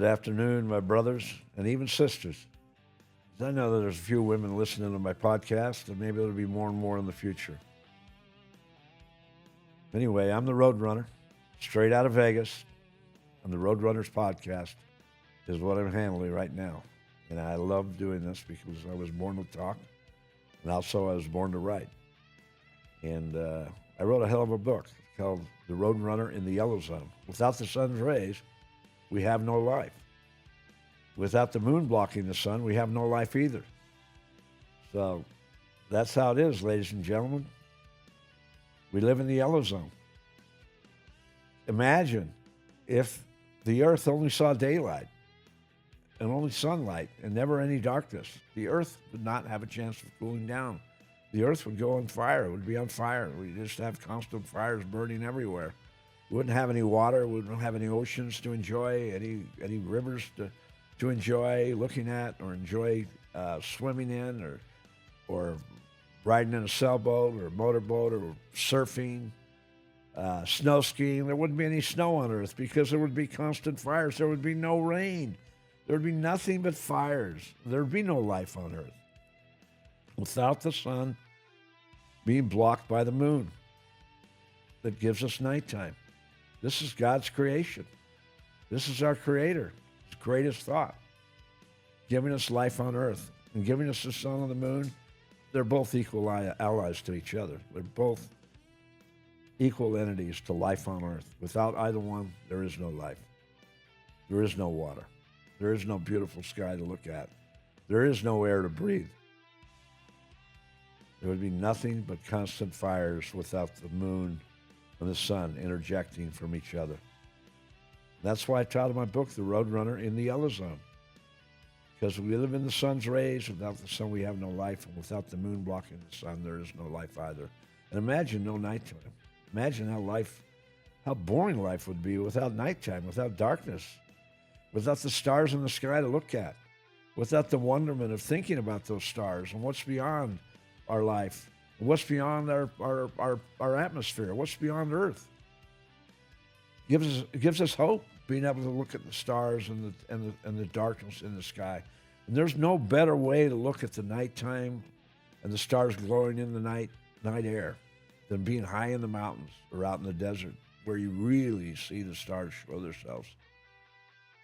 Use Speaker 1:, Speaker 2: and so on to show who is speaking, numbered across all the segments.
Speaker 1: afternoon, my brothers and even sisters. I know that there's a few women listening to my podcast, and maybe there'll be more and more in the future. Anyway, I'm the Roadrunner, straight out of Vegas, and the Roadrunners podcast is what I'm handling right now. And I love doing this because I was born to talk, and also I was born to write. And I wrote a hell of a book called The Roadrunner in the Yellow Zone. Without the sun's rays, we have no life. Without the moon blocking the sun, we have no life either. So that's how it is, ladies and gentlemen. We live in the yellow zone. Imagine if the earth only saw daylight and only sunlight and never any darkness. The earth would not have a chance of cooling down. The earth would go on fire. It would be on fire. We'd just have constant fires burning everywhere. We wouldn't have any water. We wouldn't have any oceans to enjoy, any rivers to enjoy looking at or enjoy swimming in or riding in a sailboat or motorboat or surfing, snow skiing. There wouldn't be any snow on Earth because there would be constant fires. There would be no rain. There would be nothing but fires. There would be no life on Earth without the sun being blocked by the moon that gives us nighttime. This is God's creation. This is our Creator. Greatest thought, giving us life on Earth and giving us the sun and the moon. They're both equal allies to each other. They're both equal entities to life on Earth. Without either one, there is no life. There is no water. There is no beautiful sky to look at. There is no air to breathe. There would be nothing but constant fires without the moon and the sun interjecting from each other. That's why I titled my book, The Roadrunner in the Yellow Zone. Because we live in the sun's rays. Without the sun, we have no life. And without the moon blocking the sun, there is no life either. And imagine no nighttime. Imagine how boring life would be without nighttime, without darkness, without the stars in the sky to look at, without the wonderment of thinking about those stars and what's beyond our life, what's beyond our atmosphere, what's beyond Earth. It gives us hope, being able to look at the stars and the darkness in the sky. And there's no better way to look at the nighttime and the stars glowing in the night air than being high in the mountains or out in the desert where you really see the stars show themselves.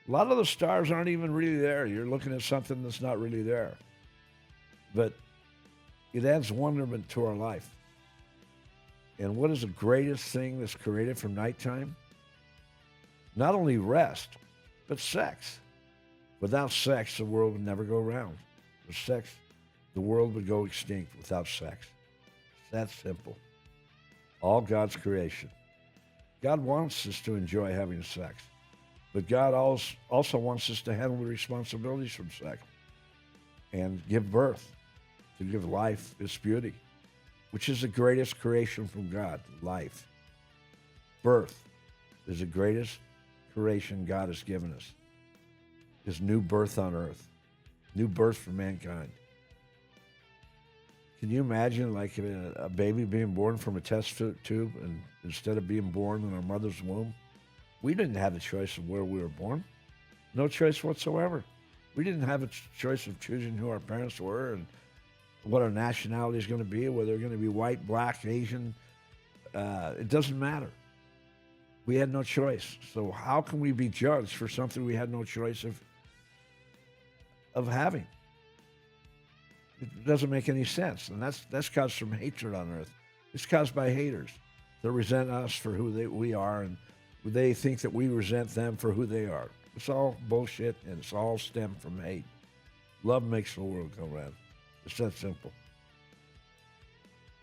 Speaker 1: A lot of the stars aren't even really there. You're looking at something that's not really there. But it adds wonderment to our life. And what is the greatest thing that's created from nighttime? Not only rest, but sex. Without sex, the world would never go round. With sex, the world would go extinct without sex. It's that simple. All God's creation. God wants us to enjoy having sex, but God also wants us to handle the responsibilities from sex and give birth, to give life its beauty, which is the greatest creation from God, life. Birth is the greatest creation God has given us. His new birth on Earth, new birth for mankind. Can you imagine like a baby being born from a test tube and instead of being born in our mother's womb? We didn't have a choice of where we were born. No choice whatsoever. We didn't have a choice of choosing who our parents were and what our nationality is going to be, whether they're going to be white, black, Asian. It doesn't matter. We had no choice. So how can we be judged for something we had no choice of having? It doesn't make any sense. And that's caused from hatred on Earth. It's caused by haters that resent us for who we are, and they think that we resent them for who they are. It's all bullshit, and it's all stemmed from hate. Love makes the world go round. It's that simple.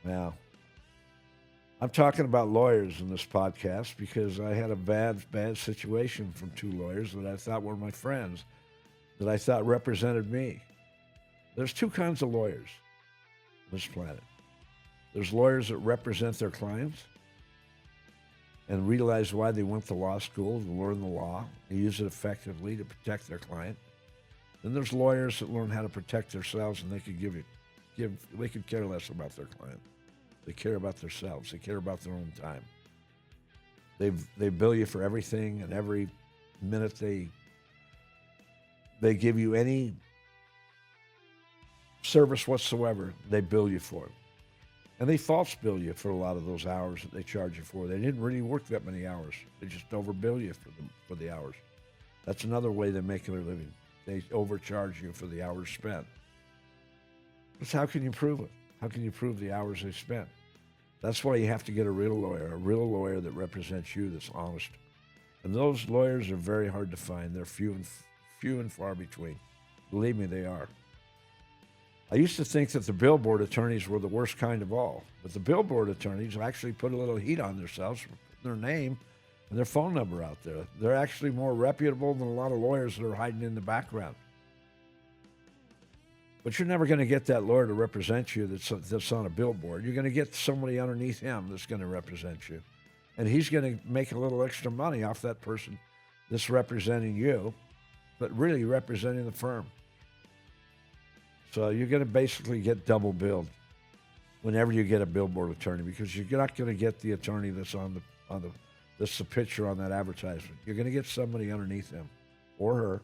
Speaker 1: Now, I'm talking about lawyers in this podcast because I had a bad situation from two lawyers that I thought were my friends, that I thought represented me. There's two kinds of lawyers on this planet. There's lawyers that represent their clients and realize why they went to law school to learn the law and use it effectively to protect their client. Then there's lawyers that learn how to protect themselves, and they could care less about their client. They care about themselves. They care about their own time. They bill you for everything, and every minute they they give you any service whatsoever, they bill you for it. And they false bill you for a lot of those hours that they charge you for. They didn't really work that many hours. They just overbill you for the hours. That's another way they make their living. They overcharge you for the hours spent. But how can you prove it? How can you prove the hours they spent? That's why you have to get a real lawyer that represents you, that's honest. And those lawyers are very hard to find. They're few and far between. Believe me, they are. I used to think that the billboard attorneys were the worst kind of all, but the billboard attorneys actually put a little heat on themselves for putting their name and their phone number out there. They're actually more reputable than a lot of lawyers that are hiding in the background. But you're never going to get that lawyer to represent you that's on a billboard. You're going to get somebody underneath him that's going to represent you. And he's going to make a little extra money off that person that's representing you, but really representing the firm. So you're going to basically get double billed whenever you get a billboard attorney, because you're not going to get the attorney that's that's the picture on that advertisement. You're going to get somebody underneath him or her.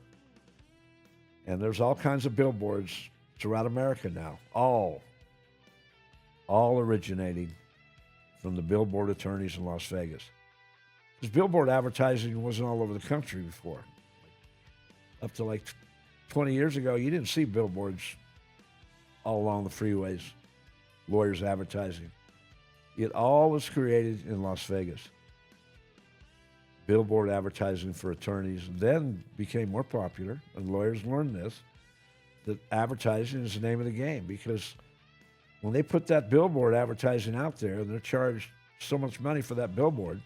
Speaker 1: And there's all kinds of billboards throughout America now, all originating from the billboard attorneys in Las Vegas. Because billboard advertising wasn't all over the country before. Up to like 20 years ago, you didn't see billboards all along the freeways, lawyers advertising. It all was created in Las Vegas. Billboard advertising for attorneys then became more popular, and lawyers learned this, that advertising is the name of the game, because when they put that billboard advertising out there, they're charged so much money for that billboard,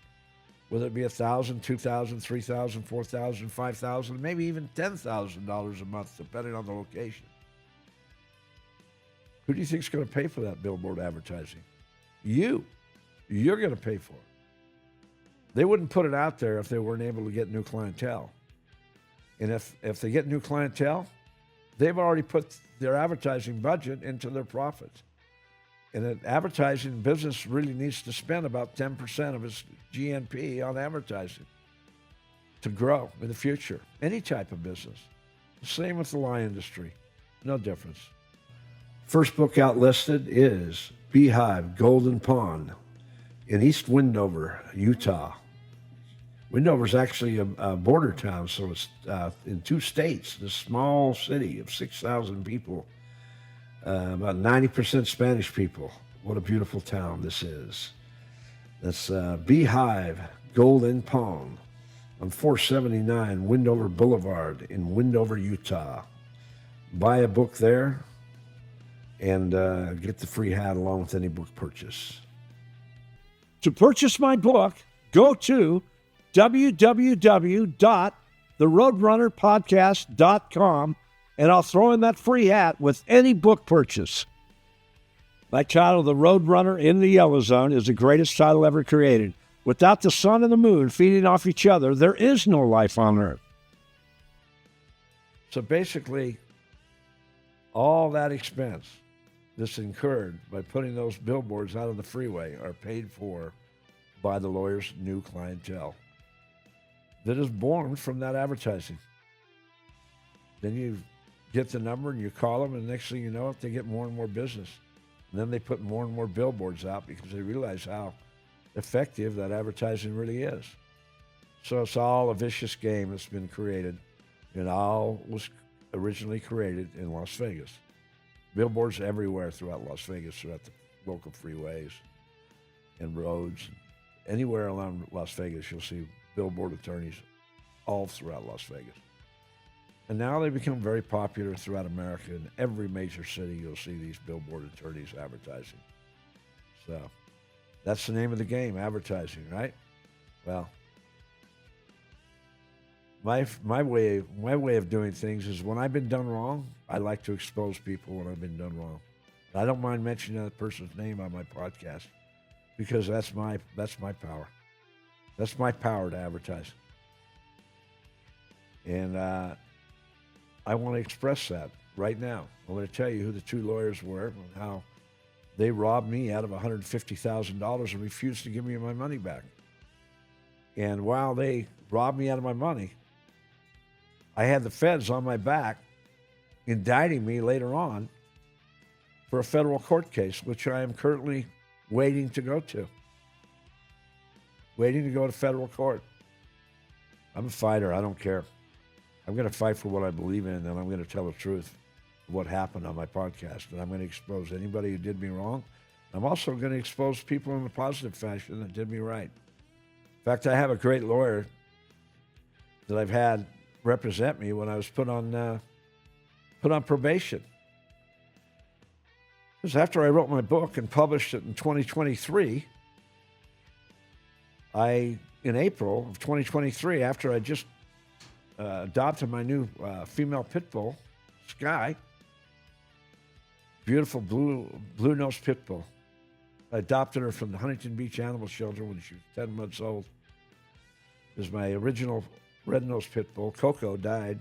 Speaker 1: whether it be $1,000, $2,000, $3,000, $4,000, $5,000, maybe even $10,000 a month, depending on the location. Who do you think is going to pay for that billboard advertising? You. You're going to pay for it. They wouldn't put it out there if they weren't able to get new clientele. And if they get new clientele, they've already put their advertising budget into their profits. And an advertising business really needs to spend about 10% of its GNP on advertising to grow in the future. Any type of business. The same with the lie industry. No difference. First book out listed is Beehive Golden Pond in East Windover, Utah. Windover's actually a border town, so it's in 2 states, this small city of 6,000 people, about 90% Spanish people. What a beautiful town this is. That's Beehive Golden Pond on 479 Windover Boulevard in Windover, Utah. Buy a book there and get the free hat along with any book purchase. To purchase my book, go to www.theroadrunnerpodcast.com, and I'll throw in that free hat with any book purchase. My title, The Roadrunner in the Yellow Zone, is the greatest title ever created. Without the sun and the moon feeding off each other, there is no life on Earth. So basically, all that expense that's incurred by putting those billboards out on the freeway are paid for by the lawyer's new clientele that is born from that advertising. Then you get the number and you call them, and the next thing you know, they get more and more business. And then they put more and more billboards out because they realize how effective that advertising really is. So it's all a vicious game that's been created, and all was originally created in Las Vegas. Billboards everywhere throughout Las Vegas, throughout the local freeways and roads. Anywhere around Las Vegas, you'll see billboard attorneys all throughout Las Vegas. And now they become very popular throughout America. In every major city, you'll see these billboard attorneys advertising. So that's the name of the game, advertising, right? Well, my way of doing things is when I've been done wrong, I like to expose people when I've been done wrong. I don't mind mentioning that person's name on my podcast because that's my power. That's my power to advertise. And I want to express that right now. I'm going to tell you who the 2 lawyers were and how they robbed me out of $150,000 and refused to give me my money back. And while they robbed me out of my money, I had the feds on my back indicting me later on for a federal court case, which I am currently waiting to go to. Waiting to go to federal court. I'm a fighter. I don't care. I'm going to fight for what I believe in, and I'm going to tell the truth of what happened on my podcast. And I'm going to expose anybody who did me wrong. I'm also going to expose people in a positive fashion that did me right. In fact, I have a great lawyer that I've had represent me when I was put on probation. Because after I wrote my book and published it in 2023, in April of 2023, after I just adopted my new female pitbull, Sky, beautiful blue-nosed pitbull. I adopted her from the Huntington Beach Animal Shelter when she was 10 months old. It was my original red-nosed pitbull. Coco died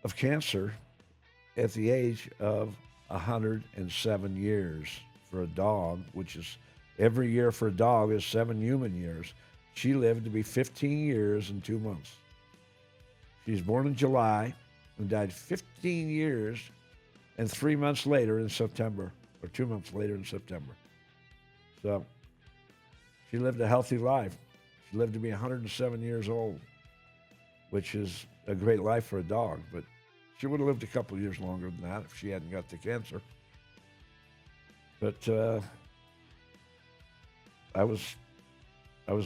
Speaker 1: of cancer at the age of 107 years for a dog, which is every year for a dog is 7 human years. She lived to be 15 years and 2 months. She was born in July and died 15 years and 3 months later in September, or 2 months later in September. So she lived a healthy life. She lived to be 107 years old, which is a great life for a dog, but she would have lived a couple of years longer than that if she hadn't got the cancer. But I was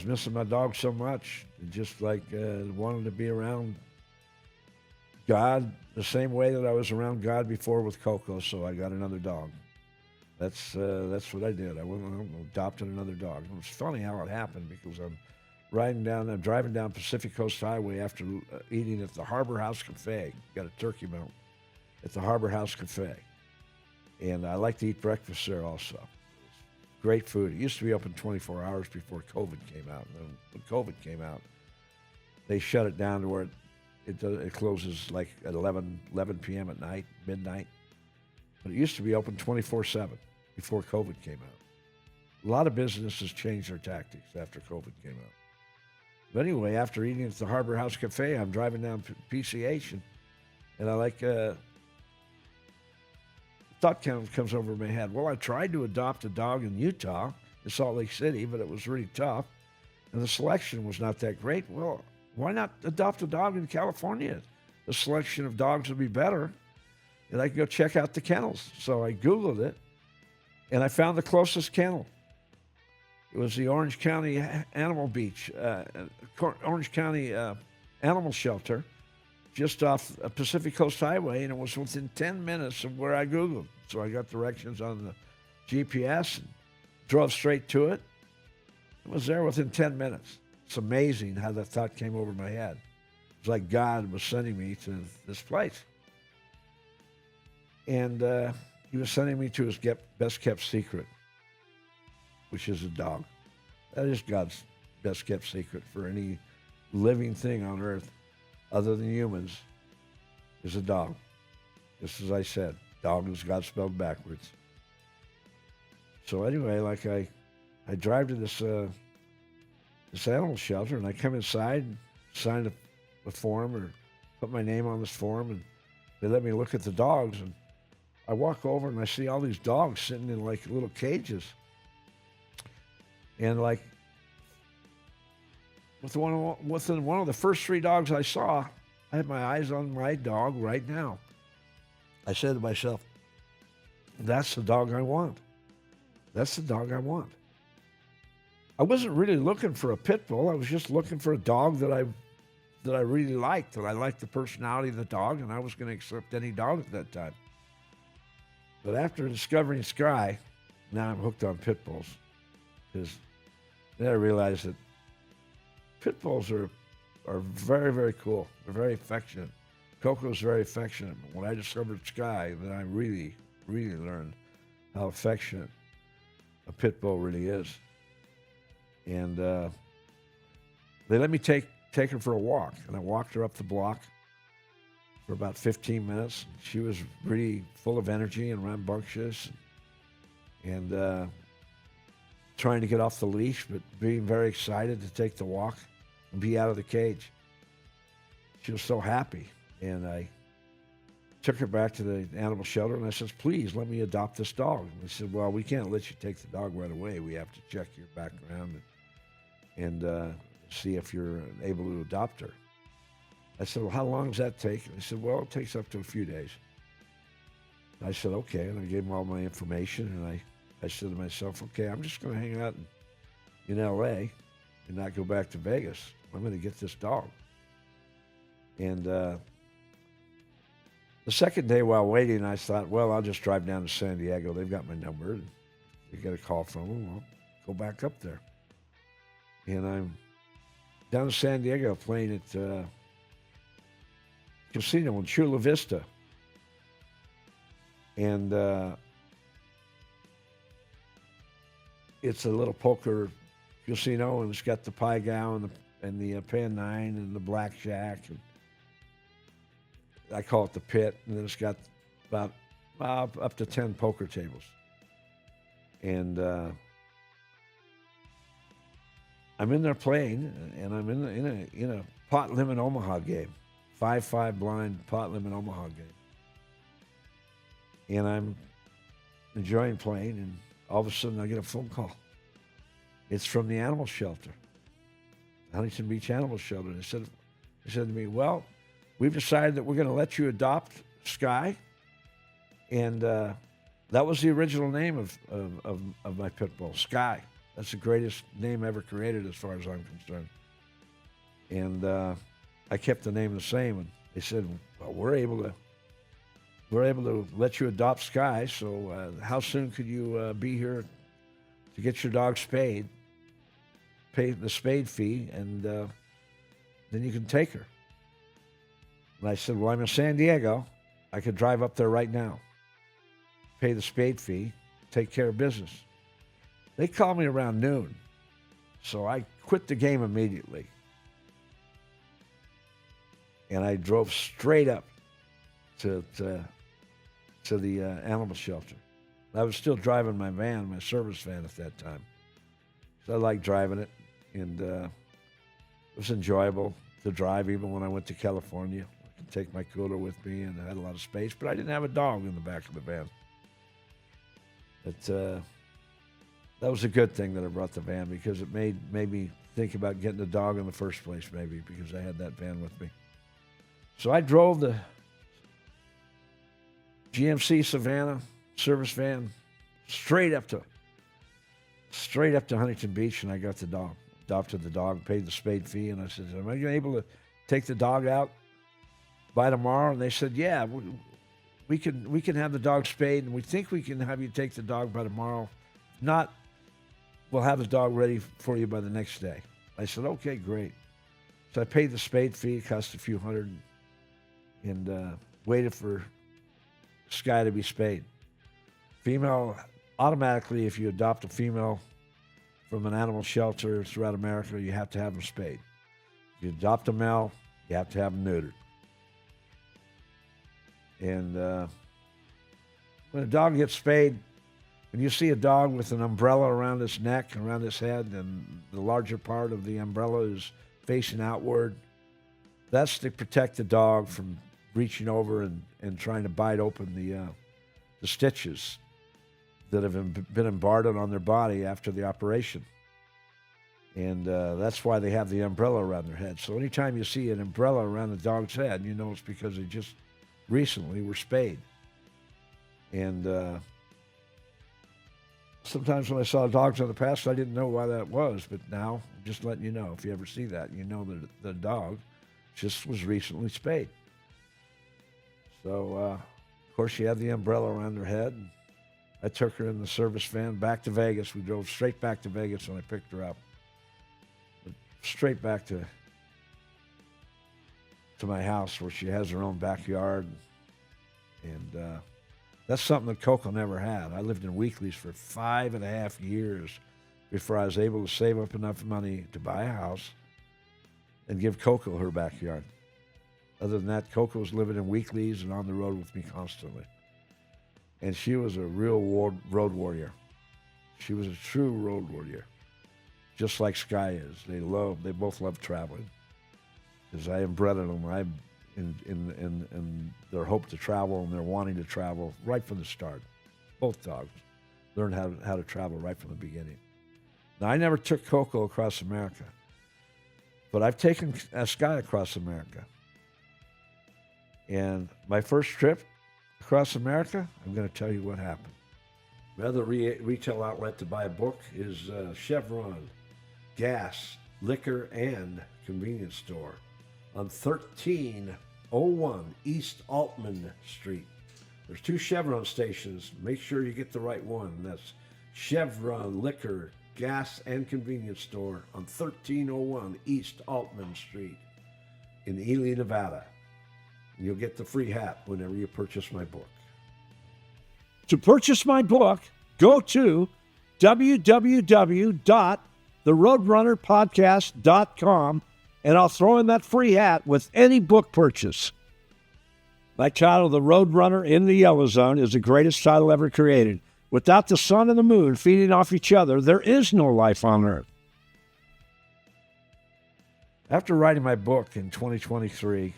Speaker 1: missing my dog so much, just like wanted to be around God the same way that I was around God before with Coco. So I got another dog. That's what I did. I went and adopted another dog. It was funny how it happened because I'm driving down Pacific Coast Highway after eating at the Harbor House Cafe. Got a turkey mount at the Harbor House Cafe. And I like to eat breakfast there also. Great food. It used to be open 24 hours before COVID came out. And then when COVID came out, they shut it down to where it closes like at 11 p.m. at night, midnight. But it used to be open 24/7 before COVID came out. A lot of businesses changed their tactics after COVID came out. But anyway, after eating at the Harbor House Cafe, I'm driving down PCH, and I like thought comes over my head. Well, I tried to adopt a dog in Utah, in Salt Lake City, but it was really tough, and the selection was not that great. Well, why not adopt a dog in California? The selection of dogs would be better, and I could go check out the kennels. So I Googled it, and I found the closest kennel. It was the Orange County Animal Beach, Orange County Animal Shelter, just off Pacific Coast Highway, and it was within 10 minutes of where I Googled. So I got directions on the GPS and drove straight to it. It was there within 10 minutes. It's amazing how that thought came over my head. It's like God was sending me to this place. And he was sending me to his best-kept secret, which is a dog. That is God's best-kept secret for any living thing on earth other than humans, is a dog. Just as I said, dog is God spelled backwards. So anyway, like I drive to this animal shelter, and I come inside and sign a form or put my name on this form, and they let me look at the dogs, and I walk over and I see all these dogs sitting in like little cages. And like within one of the first 3 dogs I saw, I had my eyes on my dog right now. I said to myself, that's the dog I want. That's the dog I want. I wasn't really looking for a pit bull. I was just looking for a dog that I really liked, that I liked the personality of the dog, and I was going to accept any dog at that time. But after discovering Sky, now I'm hooked on pit bulls. Because then I realized that pit bulls are very, very cool. They're very affectionate. Coco's very affectionate. But when I discovered Sky, then I really, really learned how affectionate a pit bull really is. And they let me take her for a walk. And I walked her up the block for about 15 minutes. She was really full of energy and rambunctious and trying to get off the leash, but being very excited to take the walk and be out of the cage. She was so happy. And I took her back to the animal shelter, and I said, please let me adopt this dog. And they said, well, we can't let you take the dog right away. We have to check your background and see if you're able to adopt her. I said, well, how long does that take? And they said, well, it takes up to a few days. I said, okay, and I gave them all my information, and I said to myself, okay, I'm just going to hang out in L.A. and not go back to Vegas. I'm going to get this dog. And the second day while waiting, I thought, well, I'll just drive down to San Diego. They've got my number. And you get a call from them, I'll go back up there. And I'm down in San Diego playing at casino in Chula Vista. And it's a little poker casino, and it's got the Pai Gow and the Pan 9 and the Blackjack. And I call it the Pit. And then it's got about up to 10 poker tables. And I'm in there playing, and I'm in a pot limit Omaha game, 5-5 blind pot limit Omaha game. And I'm enjoying playing, and all of a sudden I get a phone call. It's from the animal shelter, Huntington Beach Animal Shelter. They said to me, well, we've decided that we're going to let you adopt Sky. And that was the original name of my pit bull, Sky. That's the greatest name ever created as far as I'm concerned. And I kept the name the same. And they said, well, we're able to let you adopt Sky, so how soon could you be here to get your dog spayed, pay the spade fee, and then you can take her? And I said, well, I'm in San Diego. I could drive up there right now, pay the spade fee, take care of business. They called me around noon, so I quit the game immediately. And I drove straight up to the animal shelter. I was still driving my van, my service van at that time. So I liked driving it, and it was enjoyable to drive even when I went to California. I could take my cooler with me, and I had a lot of space, but I didn't have a dog in the back of the van. But that was a good thing that I brought the van, because it made me think about getting a dog in the first place, maybe, because I had that van with me. So I drove the GMC Savannah service van straight up to Huntington Beach, and I got the dog, adopted the dog, paid the spade fee, and I said, am I able to take the dog out by tomorrow? And they said, yeah, we can have the dog spayed, and we think we can have you take the dog by tomorrow. If not, we'll have the dog ready for you by the next day. I said, okay, great. So I paid the spade fee. It cost a few $100, and waited for Sky to be spayed. Female, automatically, if you adopt a female from an animal shelter throughout America, you have to have them spayed. If you adopt a male, you have to have them neutered. And when a dog gets spayed, when you see a dog with an umbrella around its neck, around its head, and the larger part of the umbrella is facing outward, that's to protect the dog from reaching over and trying to bite open the stitches that have been embargoed on their body after the operation. And that's why they have the umbrella around their head. So anytime you see an umbrella around the dog's head, you know it's because they just recently were spayed. And sometimes when I saw dogs in the past, I didn't know why that was. But now, I'm just letting you know, if you ever see that, you know that the dog just was recently spayed. So, of course, she had the umbrella around her head. I took her in the service van back to Vegas. We drove straight back to Vegas when I picked her up. Straight back to my house, where she has her own backyard. And that's something that Coco never had. I lived in Weeklies for 5.5 years before I was able to save up enough money to buy a house and give Coco her backyard. Other than that, Coco was living in Weeklies and on the road with me constantly. And she was a real road warrior. She was a true road warrior, just like Sky is. They both love traveling. because I embedded them. I'm in their hope to travel and their wanting to travel right from the start. Both dogs learned how to travel right from the beginning. Now, I never took Coco across America, but I've taken Sky across America. And my first trip across America, I'm going to tell you what happened. My other retail outlet to buy a book is Chevron Gas, Liquor, and Convenience Store on 1301 East Altman Street. There's 2 Chevron stations. Make sure you get the right one. That's Chevron Liquor, Gas, and Convenience Store on 1301 East Altman Street in Ely, Nevada. You'll get the free hat whenever you purchase my book. To purchase my book, go to www.theroadrunnerpodcast.com, and I'll throw in that free hat with any book purchase. My title, The Roadrunner in the Yellow Zone, is the greatest title ever created. Without the sun and the moon feeding off each other, there is no life on Earth. After writing my book in 2023,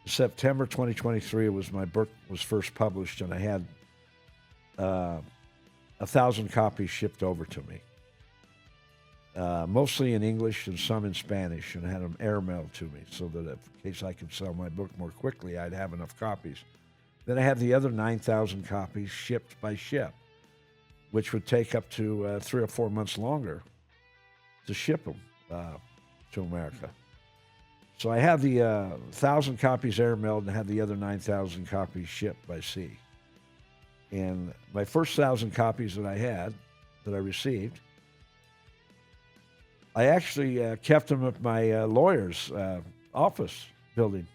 Speaker 1: September 2023 was my book was first published, and I had 1,000 copies shipped over to me, mostly in English and some in Spanish, and I had them airmailed to me so that in case I could sell my book more quickly, I'd have enough copies. Then I had the other 9,000 copies shipped by ship, which would take up to 3 or 4 months longer to ship them to America. So I have the 1,000 copies airmailed and I have the other 9,000 copies shipped by sea. And my first 1,000 copies that I received, I actually kept them at my lawyer's office building.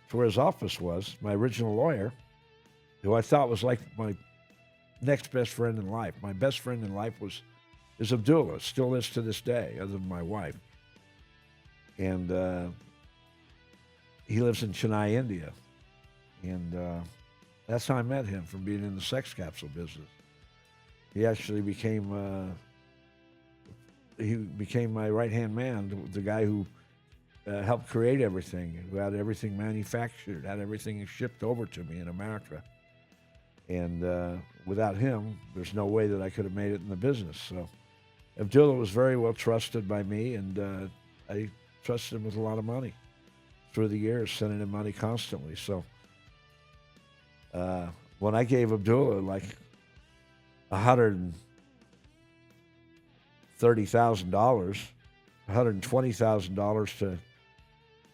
Speaker 1: It's where his office was, my original lawyer, who I thought was like my next best friend in life. My best friend in life is Abdullah, still is to this day, other than my wife. And he lives in Chennai, India. And that's how I met him, from being in the sex capsule business. He actually became my right-hand man, the guy who helped create everything, who had everything manufactured, had everything shipped over to me in America. And without him, there's no way that I could have made it in the business. So Abdullah was very well trusted by me, and I trusted him with a lot of money through the years, sending him money constantly. So when I gave Abdullah like $130,000, $120,000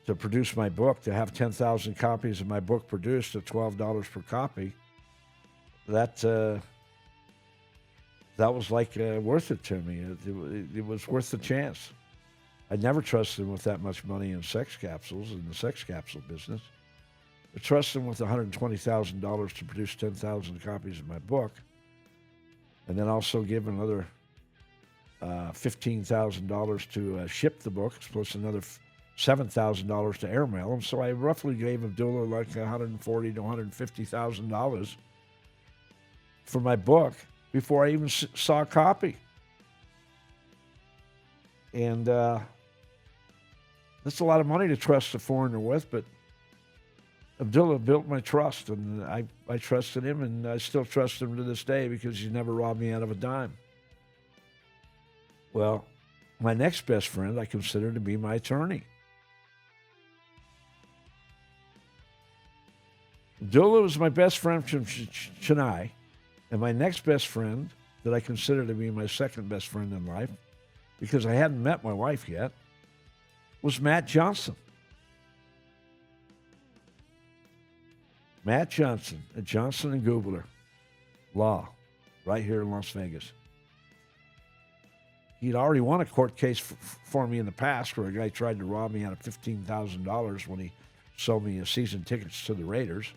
Speaker 1: to produce my book, to have 10,000 copies of my book produced at $12 per copy, that was like worth it to me. It was worth the chance. I never trusted him with that much money in sex capsules, in the sex capsule business. I trusted him with $120,000 to produce 10,000 copies of my book, and then also give another $15,000 to ship the books, plus another $7,000 to airmail them. So I roughly gave Abdullah like $140,000 to $150,000 for my book before I even saw a copy. And that's a lot of money to trust a foreigner with, but Abdullah built my trust, and I trusted him, and I still trust him to this day because he never robbed me out of a dime. Well, my next best friend I consider to be my attorney. Abdullah was my best friend from Chennai, and my next best friend that I consider to be my second best friend in life, because I hadn't met my wife yet, was Matt Johnson. Matt Johnson at Johnson & Gubler Law, right here in Las Vegas. He'd already won a court case for me in the past where a guy tried to rob me out of $15,000 when he sold me season tickets to the Raiders.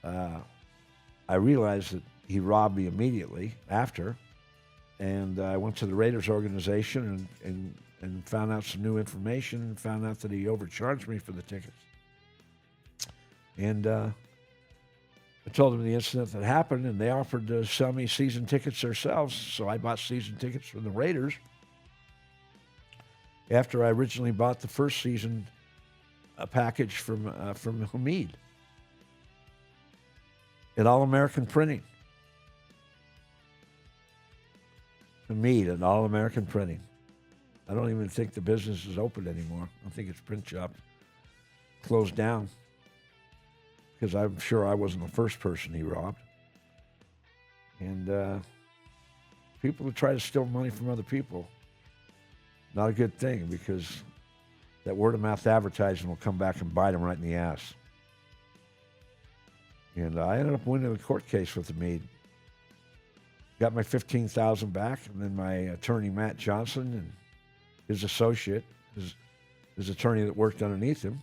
Speaker 1: I realized that he robbed me immediately after, and I went to the Raiders organization and found out some new information and found out that he overcharged me for the tickets. And I told them the incident that happened, and they offered to sell me season tickets themselves. So I bought season tickets from the Raiders. after I originally bought the first season a package from Hamid at All American Printing. Hamid at All American Printing. I don't even think the business is open anymore. I think its print shop closed down because I'm sure I wasn't the first person he robbed. And people who try to steal money from other people, not a good thing, because that word-of-mouth advertising will come back and bite them right in the ass. And I ended up winning the court case with Hamid. Got my $15,000 back, and then my attorney, Matt Johnson, and his associate, his attorney that worked underneath him,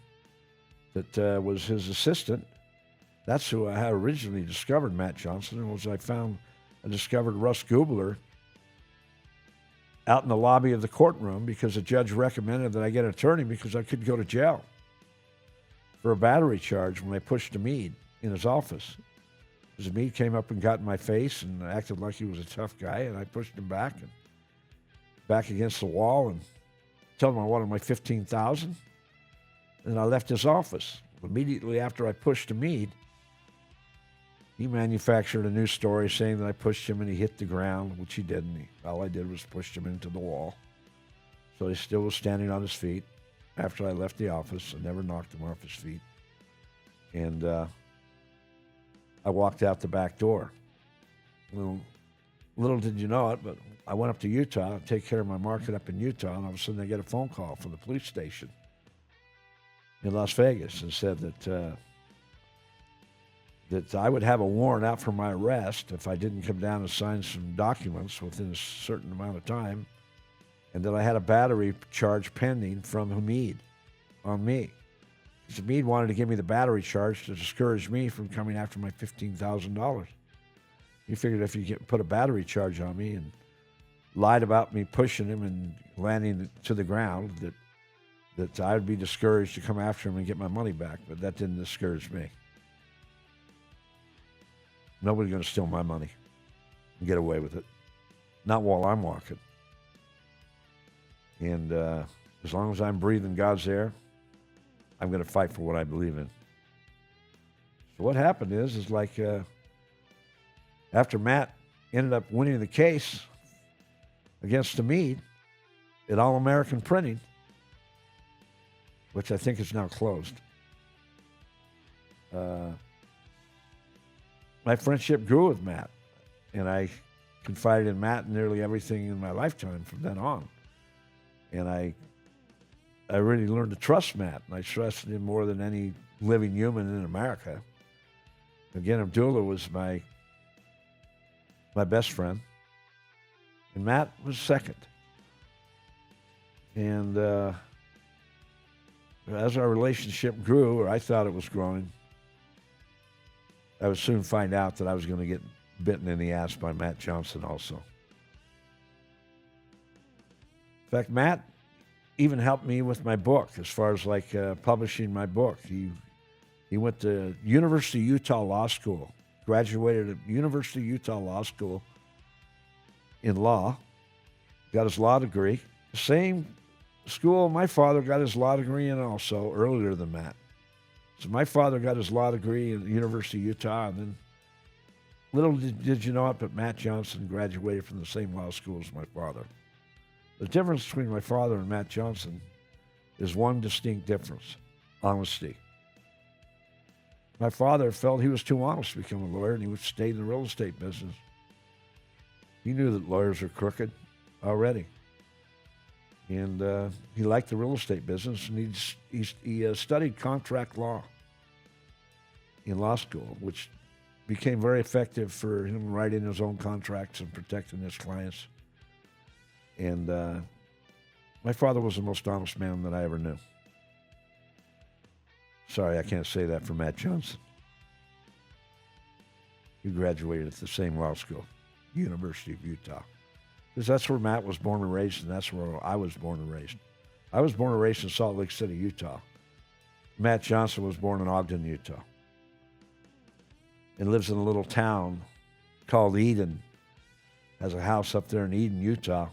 Speaker 1: that was his assistant. That's who I had originally discovered Matt Johnson, and I discovered Russ Gubler out in the lobby of the courtroom because the judge recommended that I get an attorney because I could go to jail for a battery charge when they pushed Hamid in his office. Because Hamid came up and got in my face and acted like he was a tough guy, and I pushed him back against the wall and told him I wanted my $15,000. And I left his office. Immediately after I pushed Hamid, he manufactured a new story saying that I pushed him and he hit the ground, which he didn't. All I did was push him into the wall. So he still was standing on his feet after I left the office. I never knocked him off his feet. And I walked out the back door. Little did you know it, but I went up to Utah to take care of my market up in Utah, and all of a sudden I get a phone call from the police station in Las Vegas and said that I would have a warrant out for my arrest if I didn't come down and sign some documents within a certain amount of time, and that I had a battery charge pending from Hamid on me. Because Hamid wanted to give me the battery charge to discourage me from coming after my $15,000. He figured if you put a battery charge on me and lied about me pushing him and landing to the ground, that I would be discouraged to come after him and get my money back. But that didn't discourage me. Nobody's going to steal my money and get away with it. Not while I'm walking. And as long as I'm breathing God's air, I'm going to fight for what I believe in. So what happened is like after Matt ended up winning the case against Hamid at All American Printing, which I think is now closed, my friendship grew with Matt, and I confided in Matt in nearly everything in my lifetime from then on. And I really learned to trust Matt, and I trusted him more than any living human in America. Again, Abdullah was my best friend, and Matt was second. And as our relationship grew, or I thought it was growing, I would soon find out that I was going to get bitten in the ass by Matt Johnson also. In fact, Matt even helped me with my book as far as like publishing my book. He went to University of Utah Law School, graduated at University of Utah Law School in law, got his law degree. The same school my father got his law degree in also, earlier than Matt. So my father got his law degree at the University of Utah, and then little did you know it, but Matt Johnson graduated from the same law school as my father. The difference between my father and Matt Johnson is one distinct difference: honesty. My father felt he was too honest to become a lawyer, and he would stay in the real estate business. He knew that lawyers are crooked already. And he liked the real estate business, and he studied contract law in law school, which became very effective for him writing his own contracts and protecting his clients. And my father was the most honest man that I ever knew. Sorry, I can't say that for Matt Johnson. He graduated at the same law school, University of Utah. Because that's where Matt was born and raised, and that's where I was born and raised. I was born and raised in Salt Lake City, Utah. Matt Johnson was born in Ogden, Utah, and lives in a little town called Eden. Has a house up there in Eden, Utah.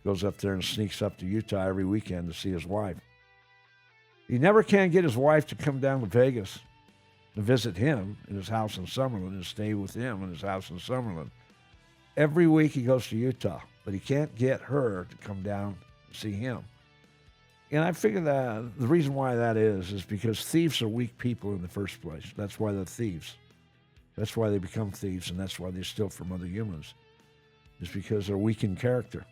Speaker 1: Goes up there and sneaks up to Utah every weekend to see his wife. He never can get his wife to come down to Vegas to visit him in his house in Summerlin and stay with him in his house in Summerlin. Every week he goes to Utah, but he can't get her to come down to see him. And I figure that the reason why that is because thieves are weak people in the first place. That's why they're thieves. That's why they become thieves, and that's why they steal from other humans. It's because they're weak in character.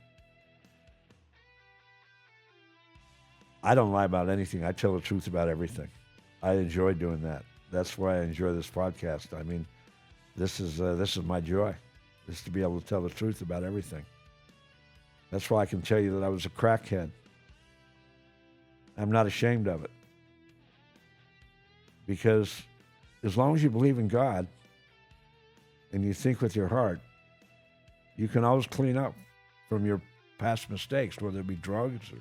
Speaker 1: I don't lie about anything. I tell the truth about everything. I enjoy doing that. That's why I enjoy this podcast. I mean, this is my joy, is to be able to tell the truth about everything. That's why I can tell you that I was a crackhead. I'm not ashamed of it. Because as long as you believe in God and you think with your heart, you can always clean up from your past mistakes, whether it be drugs or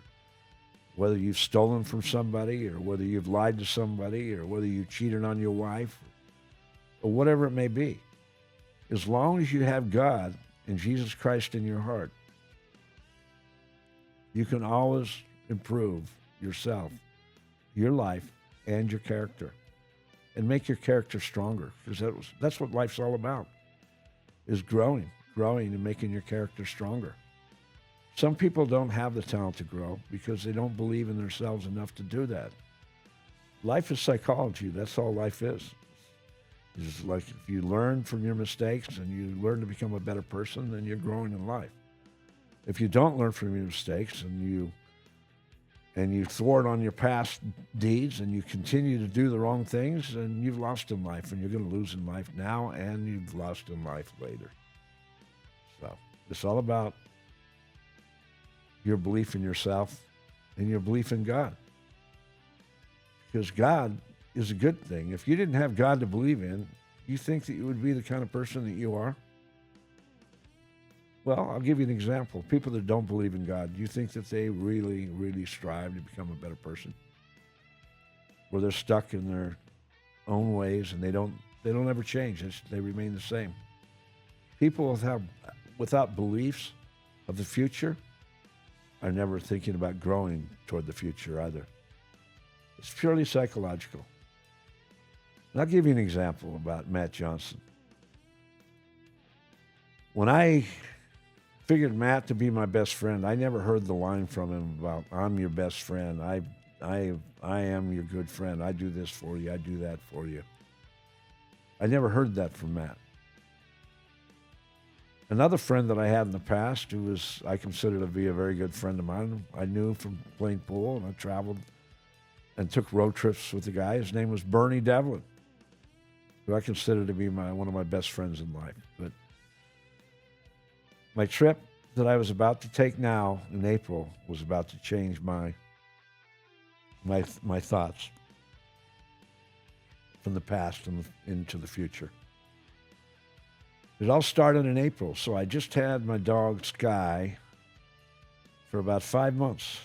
Speaker 1: whether you've stolen from somebody or whether you've lied to somebody or whether you cheated on your wife or whatever it may be. As long as you have God and Jesus Christ in your heart, you can always improve yourself, your life, and your character, and make your character stronger, because that's what life's all about, is growing and making your character stronger. Some people don't have the talent to grow because they don't believe in themselves enough to do that. Life is psychology. That's all life is. It's like if you learn from your mistakes and you learn to become a better person, then you're growing in life. If you don't learn from your mistakes and you thwart on your past deeds and you continue to do the wrong things, then you've lost in life, and you're going to lose in life now, and you've lost in life later. So it's all about your belief in yourself and your belief in God. Because God is a good thing. If you didn't have God to believe in, you think that you would be the kind of person that you are? Well, I'll give you an example. People that don't believe in God, do you think that they really, really strive to become a better person? Where they're stuck in their own ways and they don't ever change. They remain the same. People without beliefs of the future are never thinking about growing toward the future either. It's purely psychological. And I'll give you an example about Matt Johnson. When I figured Matt to be my best friend, I never heard the line from him about, I'm your best friend. I am your good friend. I do this for you. I do that for you. I never heard that from Matt. Another friend that I had in the past who I consider to be a very good friend of mine, I knew from playing pool, and I traveled and took road trips with the guy. His name was Bernie Devlin, who I consider to be one of my best friends in life. But my trip that I was about to take now in April was about to change my thoughts from the past and into the future. It all started in April, so I just had my dog Sky for about 5 months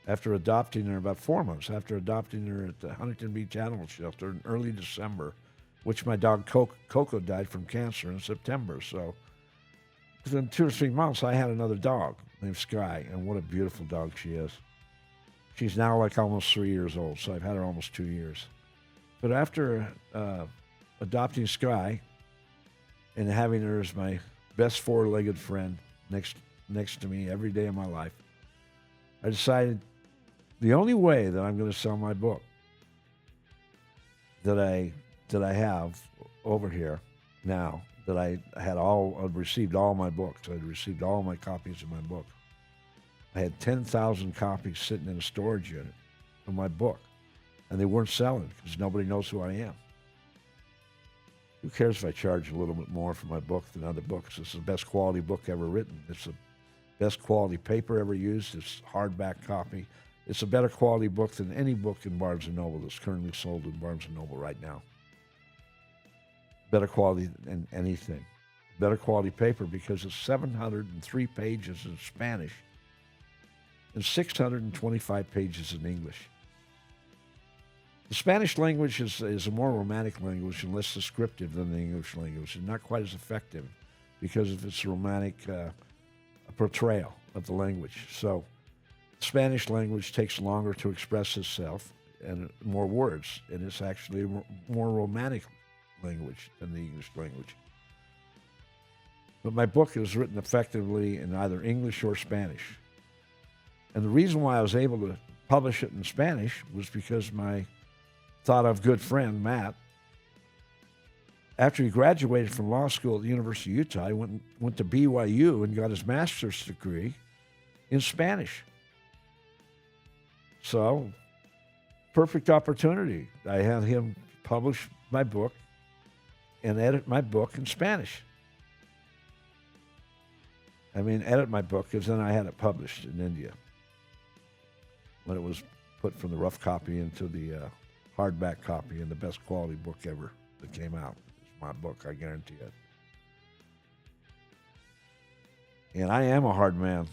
Speaker 1: after adopting her, about 4 months after adopting her at the Huntington Beach Animal Shelter in early December, which my dog Coco died from cancer in September. So within 2 or 3 months, I had another dog named Sky, and what a beautiful dog she is. She's now like almost 3 years old, so I've had her almost 2 years. But after adopting Sky and having her as my best four-legged friend next to me every day of my life, I decided the only way that I'm going to sell my book that I have over here now, that I'd received all my books. I'd received all my copies of my book. I had 10,000 copies sitting in a storage unit of my book, and they weren't selling because nobody knows who I am. Who cares if I charge a little bit more for my book than other books? It's the best quality book ever written. It's the best quality paper ever used. It's hardback copy. It's a better quality book than any book in Barnes & Noble that's currently sold in Barnes & Noble right now. Better quality than anything. Better quality paper because it's 703 pages in Spanish and 625 pages in English. The Spanish language is a more romantic language and less descriptive than the English language, and not quite as effective because of its romantic portrayal of the language. So Spanish language takes longer to express itself and more words, and it's actually a more romantic language than the English language. But my book is written effectively in either English or Spanish. And the reason why I was able to publish it in Spanish was because my thought of good friend, Matt, after he graduated from law school at the University of Utah, he went to BYU and got his master's degree in Spanish. So, perfect opportunity. I had him publish my book and edit my book in Spanish. I mean, edit my book, because then I had it published in India when it was put from the rough copy into the hardback copy, and the best quality book ever that came out. It's my book, I guarantee it. And I am a hard man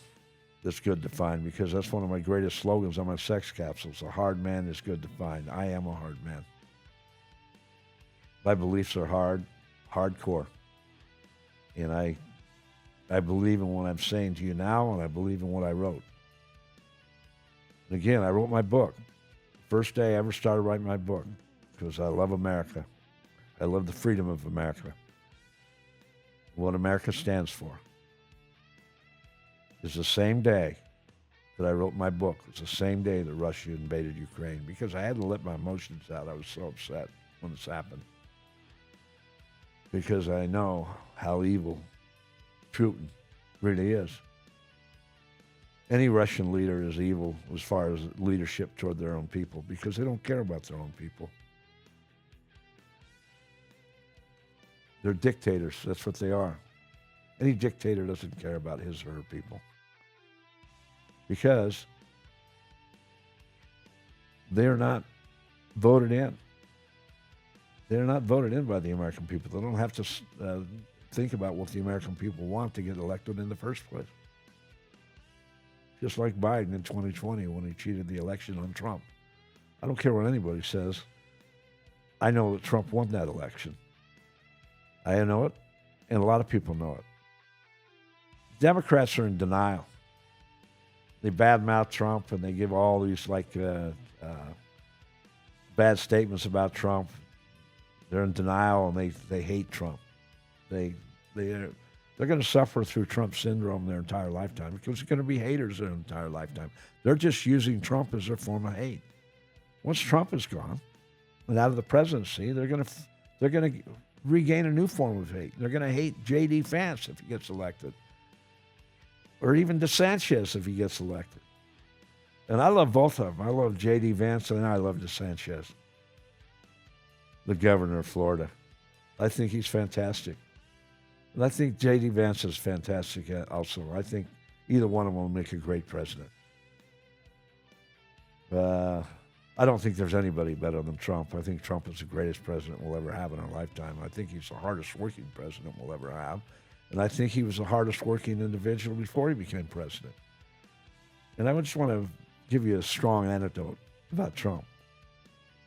Speaker 1: that's good to find, because that's one of my greatest slogans on my sex capsules. A hard man is good to find. I am a hard man. My beliefs are hardcore. And I believe in what I'm saying to you now, and I believe in what I wrote. And again, I wrote my book. First day I ever started writing my book, because I love America. I love the freedom of America. What America stands for. It's the same day that I wrote my book. It's the same day that Russia invaded Ukraine, because I had to let my emotions out. I was so upset when this happened, because I know how evil Putin really is. Any Russian leader is evil as far as leadership toward their own people, because they don't care about their own people. They're dictators. That's what they are. Any dictator doesn't care about his or her people, because they're not voted in. They're not voted in by the American people. They don't have to think about what the American people want to get elected in the first place. Just like Biden in 2020 when he cheated the election on Trump. I don't care what anybody says. I know that Trump won that election. I know it, and a lot of people know it. Democrats are in denial. They badmouth Trump, and they give all these bad statements about Trump. They're in denial, and they hate Trump. They're going to suffer through Trump syndrome their entire lifetime, because they're going to be haters their entire lifetime. They're just using Trump as their form of hate. Once Trump is gone and out of the presidency, they're going to regain a new form of hate. They're going to hate J.D. Vance if he gets elected, or even DeSantis if he gets elected. And I love both of them. I love J.D. Vance, and I love DeSantis, the governor of Florida. I think he's fantastic. And I think J.D. Vance is fantastic also. I think either one of them will make a great president. I don't think there's anybody better than Trump. I think Trump is the greatest president we'll ever have in our lifetime. I think he's the hardest working president we'll ever have. And I think he was the hardest working individual before he became president. And I just want to give you a strong anecdote about Trump.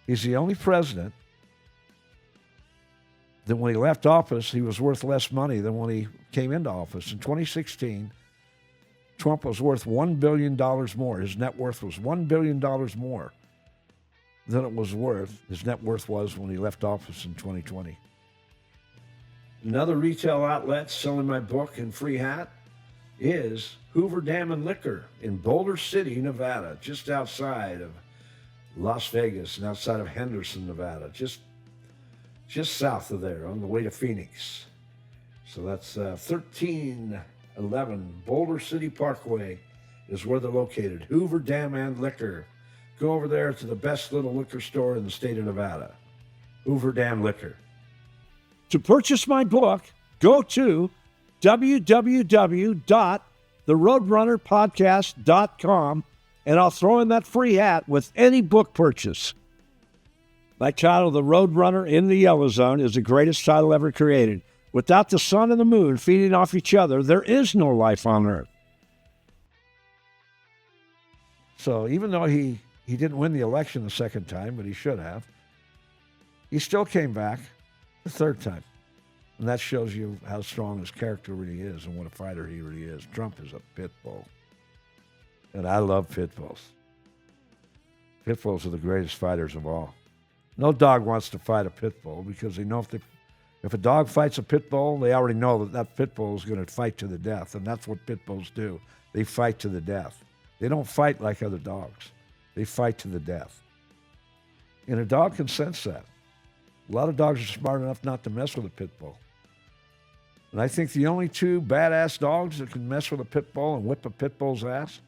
Speaker 1: He's the only president that when he left office, he was worth less money than when he came into office. In 2016, Trump was worth $1 billion more. His net worth was $1 billion more than it was worth. His net worth was when he left office in 2020. Another retail outlet selling my book and free hat is Hoover Dam and Liquor in Boulder City, Nevada, just outside of Las Vegas and outside of Henderson, Nevada, just south of there on the way to Phoenix. So that's 1311 Boulder City Parkway is where they're located. Hoover Dam and Liquor. Go over there to the best little liquor store in the state of Nevada. Hoover Dam Liquor. To purchase my book, go to www.theroadrunnerpodcast.com, and I'll throw in that free hat with any book purchase. My title, The Roadrunner in the Yellow Zone, is the greatest title ever created. Without the sun and the moon feeding off each other, there is no life on Earth. So even though he didn't win the election the second time, but he should have, he still came back the third time. And that shows you how strong his character really is and what a fighter he really is. Trump is a pit bull. And I love pit bulls. Pit bulls are the greatest fighters of all. No dog wants to fight a pit bull because they know if a dog fights a pit bull, they already know that pit bull is going to fight to the death. And that's what pit bulls do. They fight to the death. They don't fight like other dogs. They fight to the death. And a dog can sense that. A lot of dogs are smart enough not to mess with a pit bull. And I think the only two badass dogs that can mess with a pit bull and whip a pit bull's ass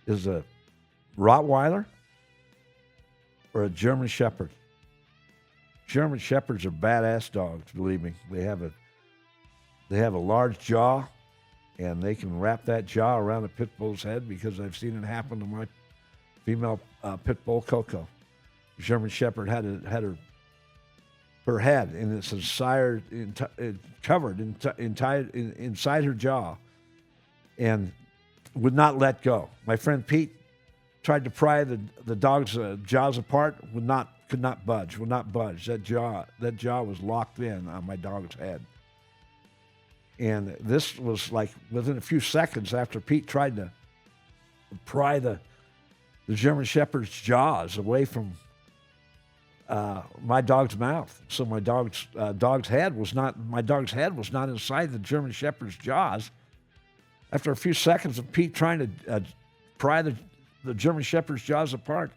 Speaker 1: is a Rottweiler or a German Shepherd. German Shepherds are badass dogs, believe me. They have a large jaw, and they can wrap that jaw around a pit bull's head because I've seen it happen to my female pit bull, Coco. The German Shepherd had her head in its covered inside her jaw and would not let go. My friend Pete tried to pry the dog's jaws apart, could not budge. That jaw was locked in on my dog's head. And this was like within a few seconds after Pete tried to pry the German Shepherd's jaws away from my dog's mouth. So my dog's head was not inside the German Shepherd's jaws. After a few seconds of Pete trying to pry the German Shepherd's jaws apart,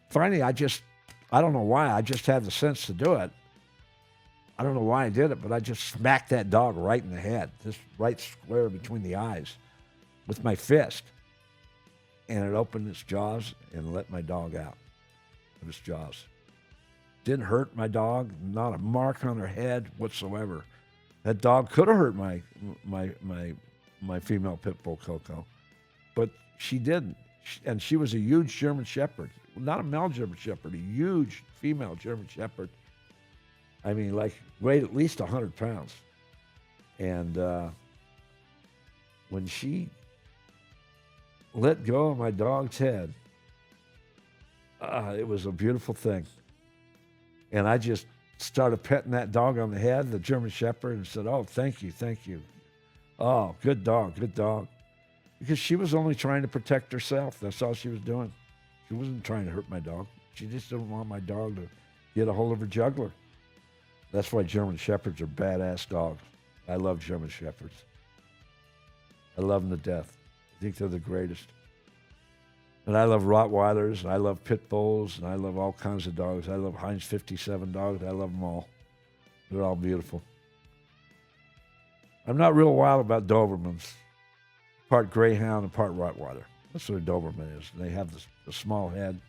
Speaker 1: finally I don't know why, I just had the sense to do it. I don't know why I did it, but I just smacked that dog right in the head, just right square between the eyes with my fist. And it opened its jaws and let my dog out of its jaws. Didn't hurt my dog, not a mark on her head whatsoever. That dog could have hurt my female pit bull, Coco, but she didn't. And she was a huge German Shepherd, not a male German Shepherd, a huge female German Shepherd. I mean, like, weighed at least 100 pounds. And when she let go of my dog's head, it was a beautiful thing. And I just started petting that dog on the head, the German Shepherd, and said, "Oh, thank you, thank you. Oh, good dog, good dog." Because she was only trying to protect herself. That's all she was doing. She wasn't trying to hurt my dog. She just didn't want my dog to get a hold of her jugular. That's why German Shepherds are badass dogs. I love German Shepherds. I love them to death. I think they're the greatest. And I love Rottweilers, and I love Pit Bulls, and I love all kinds of dogs. I love Heinz 57 dogs. I love them all. They're all beautiful. I'm not real wild about Dobermans. Part Greyhound and part Rottweiler. That's what a Doberman is. They have the small head.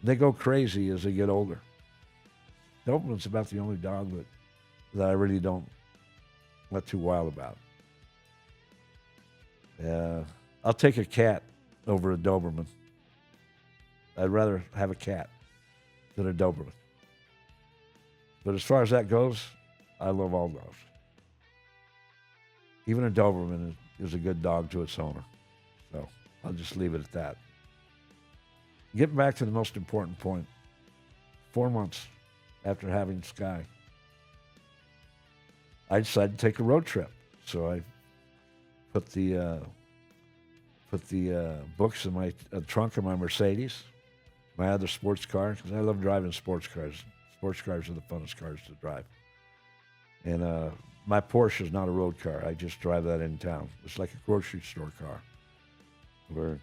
Speaker 1: They go crazy as they get older. Doberman's about the only dog that I really not too wild about. I'll take a cat over a Doberman. I'd rather have a cat than a Doberman. But as far as that goes, I love all dogs. Even a Doberman is a good dog to its owner. So I'll just leave it at that. Getting back to the most important point. 4 months after having Sky, I decided to take a road trip. So I put the books in my trunk of my Mercedes, my other sports car, because I love driving sports cars. Sports cars are the funnest cars to drive. And my Porsche is not a road car. I just drive that in town. It's like a grocery store car. Where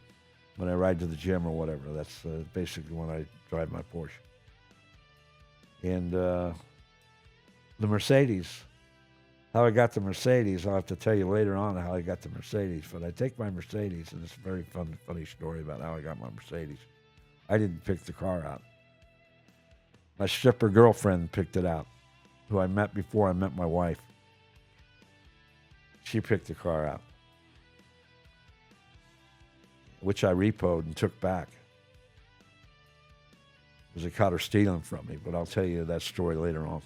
Speaker 1: when I ride to the gym or whatever, that's basically when I drive my Porsche. And the Mercedes, how I got the Mercedes, I'll have to tell you later on how I got the Mercedes. But I take my Mercedes, and it's a very funny story about how I got my Mercedes. I didn't pick the car out. My stripper girlfriend picked it out, who I met before I met my wife. She picked the car out, which I repoed and took back because I caught her stealing from me. But I'll tell you that story later on.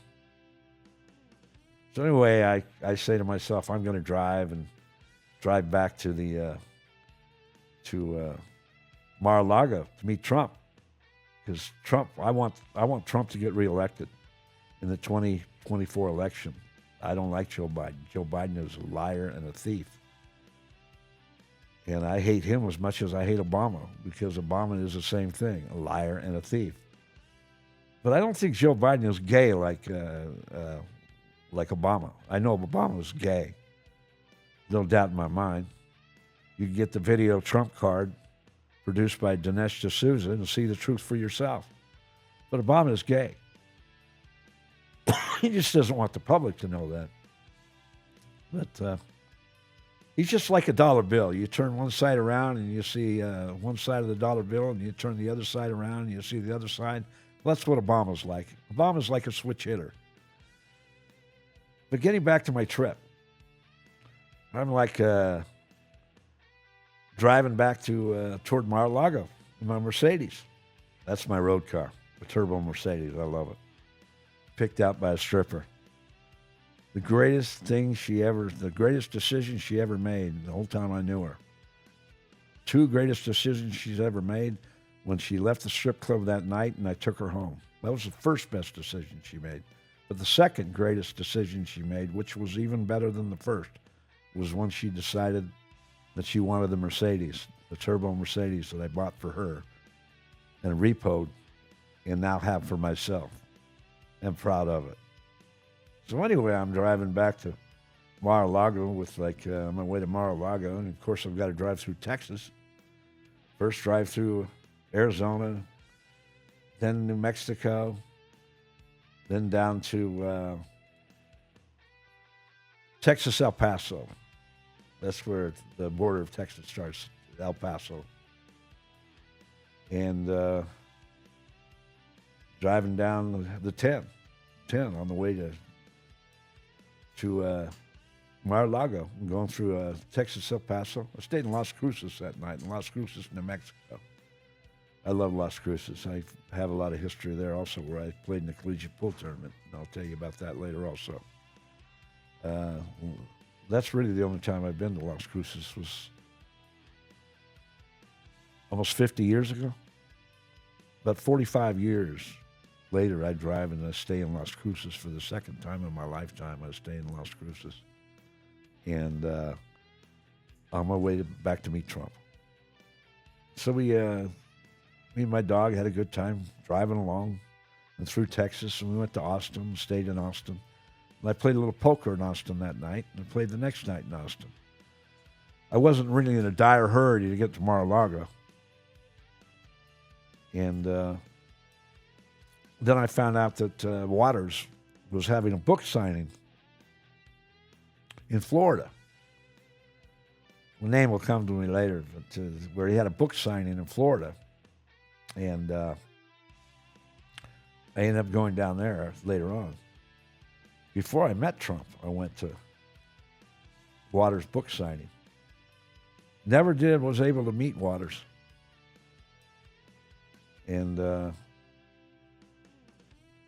Speaker 1: So anyway, I say to myself, I'm going to drive back to Mar-a-Lago to meet Trump, because I want Trump to get reelected. in the 2024 election. I don't like Joe Biden. Joe Biden is a liar and a thief. And I hate him as much as I hate Obama, because Obama is the same thing, a liar and a thief. But I don't think Joe Biden is gay like Obama. I know Obama was gay. No doubt in my mind. You can get the video Trump card produced by Dinesh D'Souza and see the truth for yourself. But Obama is gay. He just doesn't want the public to know that. But he's just like a dollar bill. You turn one side around and you see one side of the dollar bill, and you turn the other side around and you see the other side. Well, that's what Obama's like. Obama's like a switch hitter. But getting back to my trip, I'm like driving back toward Mar-a-Lago in my Mercedes. That's my road car, a turbo Mercedes. I love it. Picked out by a stripper. The greatest decision she ever made the whole time I knew her. Two greatest decisions she's ever made: when she left the strip club that night and I took her home. That was the first best decision she made. But the second greatest decision she made, which was even better than the first, was when she decided that she wanted the Mercedes, the turbo Mercedes that I bought for her and repoed and now have for myself. I'm proud of it. So anyway, I'm driving back to Mar-a-Lago on my way to Mar-a-Lago, and of course I've got to drive through Texas. First drive through Arizona, then New Mexico, then down to Texas, El Paso. That's where the border of Texas starts, El Paso. And driving down the 10 on the way to Mar-a-Lago, and going through Texas, El Paso. I stayed in Las Cruces that night, in Las Cruces, New Mexico. I love Las Cruces. I have a lot of history there also, where I played in the collegiate pool tournament, and I'll tell you about that later also. That's really the only time I've been to Las Cruces. Was almost 50 years ago. About 45 years later, I drive and I stay in Las Cruces for the second time in my lifetime. I stay in Las Cruces. And on my way back to meet Trump. So me and my dog had a good time driving along and through Texas, and we went to Austin, stayed in Austin. And I played a little poker in Austin that night, and I played the next night in Austin. I wasn't really in a dire hurry to get to Mar-a-Lago. And then I found out that Waters was having a book signing in Florida. The name will come to me later, but where he had a book signing in Florida. And I ended up going down there later on. Before I met Trump, I went to Waters' book signing. Was able to meet Waters. And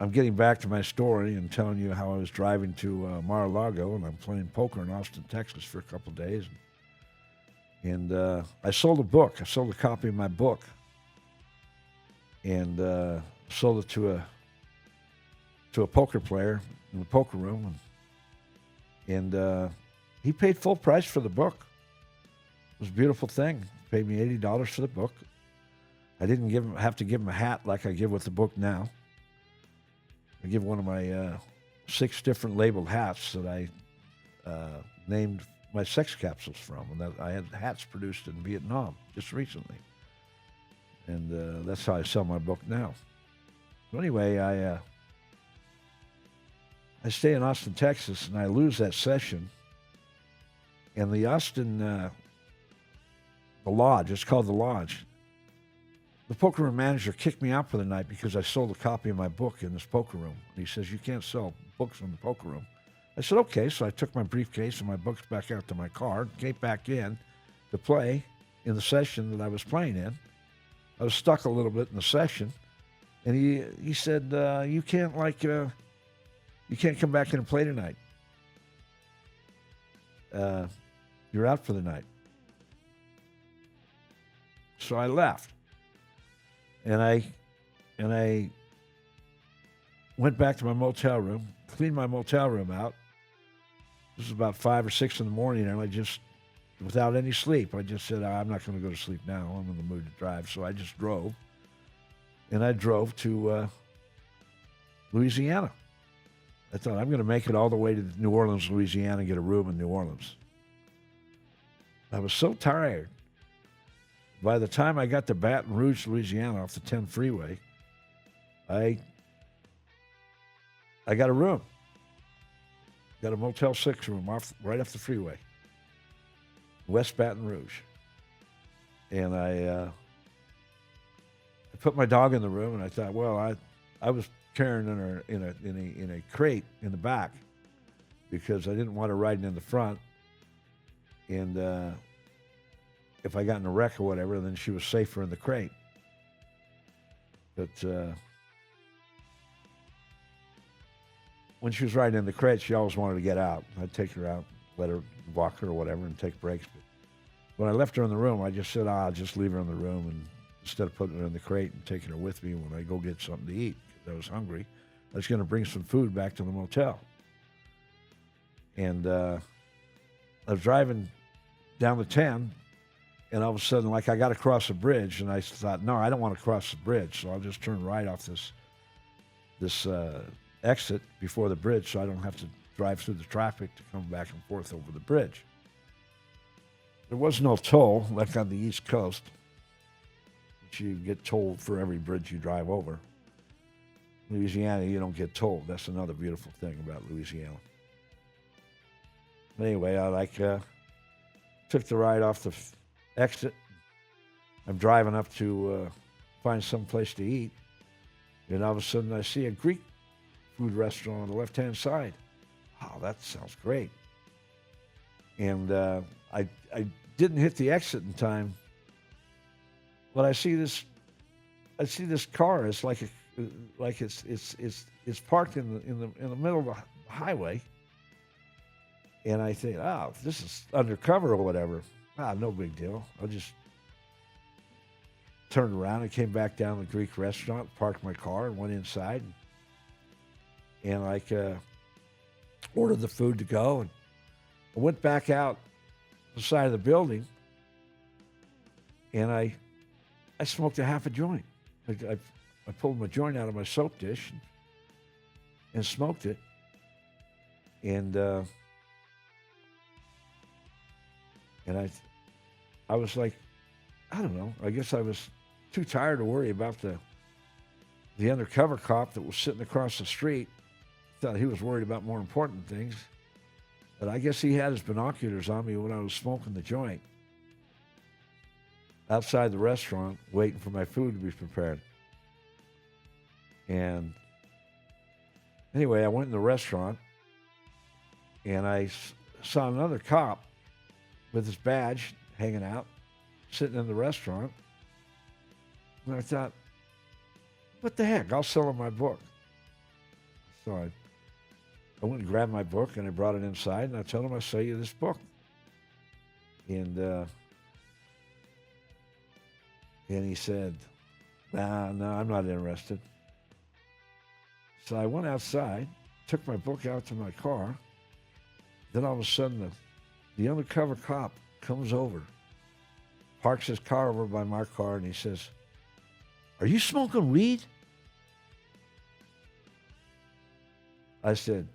Speaker 1: I'm getting back to my story and telling you how I was driving to Mar-a-Lago, and I'm playing poker in Austin, Texas for a couple of days. And I sold a book. I sold a copy of my book. And sold it to a poker player in the poker room. And he paid full price for the book. It was a beautiful thing. He paid me $80 for the book. I didn't have to give him a hat like I give with the book now. I give one of my 6 different labeled hats that I named my sex capsules from. And that I had hats produced in Vietnam just recently. And that's how I sell my book now. So anyway, I stay in Austin, Texas, and I lose that session. And the Austin, the Lodge, it's called the Lodge. The poker room manager kicked me out for the night because I sold a copy of my book in this poker room. And he says, "You can't sell books in the poker room." I said, "Okay." So I took my briefcase and my books back out to my car, came back in to play in the session that I was playing in. I was stuck a little bit in the session, and he said, "You can't you can't come back in and play tonight. You're out for the night." So I left, and I Went back to my motel room, cleaned my motel room out. This was about 5 or 6 in the morning, and I just, without any sleep, I just said, I'm not going to go to sleep now. I'm in the mood to drive. So I just drove. And I drove to Louisiana. I thought, I'm going to make it all the way to New Orleans, Louisiana, and get a room in New Orleans. I was so tired. By the time I got to Baton Rouge, Louisiana, off the 10 freeway, I got a room. Got a Motel 6 room right off the freeway, West Baton Rouge. And I put my dog in the room, and I thought, well, I was carrying her in a crate in the back because I didn't want her riding in the front. And if I got in a wreck or whatever, then she was safer in the crate. But when she was riding in the crate, she always wanted to get out. I'd take her out, let her walk her or whatever, and take breaks. But when I left her in the room, I just said, I'll just leave her in the room, and instead of putting her in the crate and taking her with me when I go get something to eat, because I was hungry, I was going to bring some food back to the motel. And I was driving down the 10, and all of a sudden, like, I got to cross a bridge, and I thought, no, I don't want to cross the bridge, so I'll just turn right off this exit before the bridge so I don't have to drive through the traffic to come back and forth over the bridge. There was no toll, like on the East Coast, which you get tolled for every bridge you drive over. Louisiana, you don't get tolled. That's another beautiful thing about Louisiana. Anyway, I took the ride off the exit. I'm driving up to find some place to eat, and all of a sudden I see a Greek food restaurant on the left-hand side. Oh, that sounds great. And I didn't hit the exit in time, but I see this car. It's like it's parked in the middle of the highway, and I think, this is undercover or whatever. No big deal. I'll just turned around and came back down to the Greek restaurant, parked my car, and went inside. And ordered the food to go, and I went back out the side of the building, and I smoked a half a joint. I pulled my joint out of my soap dish and smoked it, and I was like, I don't know. I guess I was too tired to worry about the undercover cop that was sitting across the street. Thought he was worried about more important things. But I guess he had his binoculars on me when I was smoking the joint outside the restaurant, waiting for my food to be prepared. And anyway, I went in the restaurant, and I saw another cop with his badge hanging out, sitting in the restaurant. And I thought, what the heck? I'll sell him my book. So I went and grabbed my book, and I brought it inside, and I told him, I'll sell you this book. And he said, no, I'm not interested. So I went outside, took my book out to my car. Then all of a sudden, the undercover cop comes over, parks his car over by my car, and he says, are you smoking weed? I said,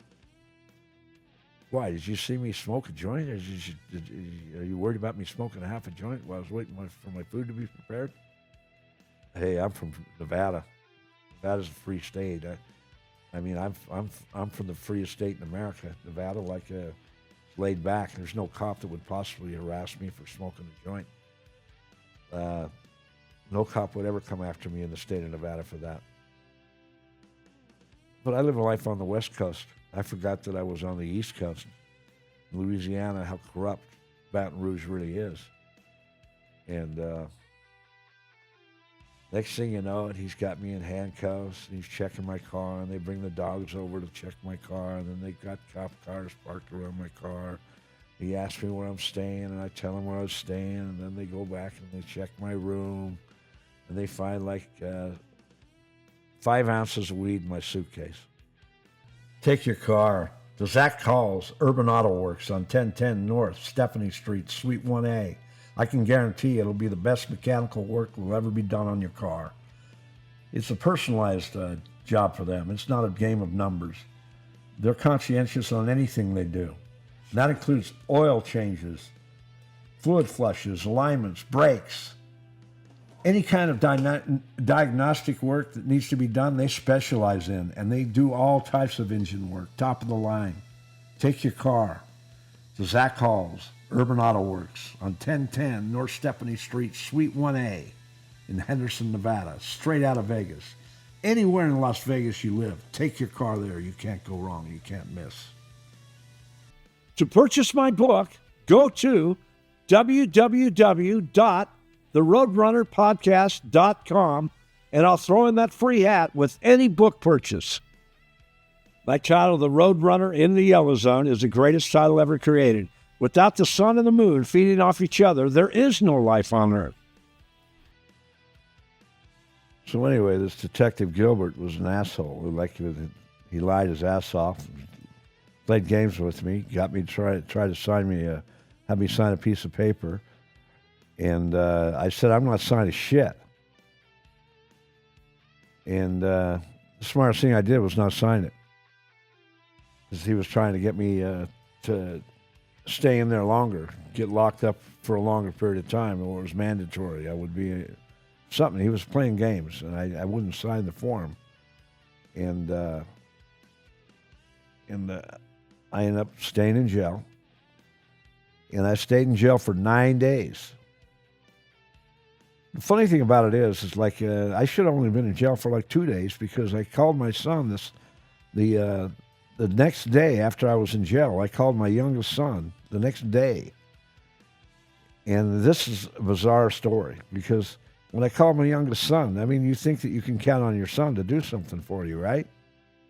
Speaker 1: why? Did you see me smoke a joint? Are you worried about me smoking a half a joint while I was waiting for my food to be prepared? Hey, I'm from Nevada. Nevada's a free state. I'm from the freest state in America. Nevada, laid back. There's no cop that would possibly harass me for smoking a joint. No cop would ever come after me in the state of Nevada for that. But I live a life on the West Coast. I forgot that I was on the East Coast. Louisiana, how corrupt Baton Rouge really is. And next thing you know, he's got me in handcuffs. He's checking my car, and they bring the dogs over to check my car, and then they got cop cars parked around my car. He asks me where I'm staying, and I tell him where I was staying, and then they go back and they check my room, and they find 5 ounces of weed in my suitcase. Take your car to Zach Call's Urban Auto Works on 1010 North Stephanie Street, Suite 1A. I can guarantee it'll be the best mechanical work that will ever be done on your car. It's a personalized job for them. It's not a game of numbers. They're conscientious on anything they do. That includes oil changes, fluid flushes, alignments, brakes. Any kind of diagnostic work that needs to be done, they specialize in, and they do all types of engine work, top of the line. Take your car to Zach Hall's Urban Auto Works on 1010 North Stephanie Street, Suite 1A in Henderson, Nevada, straight out of Vegas. Anywhere in Las Vegas you live, take your car there. You can't go wrong. You can't miss. To purchase my book, go to www.theroadrunnerpodcast.com, and I'll throw in that free hat with any book purchase. My title, The Roadrunner in the Yellow Zone, is the greatest title ever created. Without the sun and the moon feeding off each other, there is no life on Earth. So anyway, this Detective Gilbert was an asshole. He lied his ass off, played games with me, got me to try to sign me have me sign a piece of paper. And I said, I'm not signing shit. And the smartest thing I did was not sign it. Because he was trying to get me to stay in there longer, get locked up for a longer period of time, or it was mandatory. I would be something. He was playing games, and I wouldn't sign the form. And I ended up staying in jail. And I stayed in jail for 9 days. The funny thing about it is like I should have only been in jail for like 2 days, because I called my son the next day after I was in jail. I called my youngest son the next day. And this is a bizarre story, because when I called my youngest son, I mean, you think that you can count on your son to do something for you, right?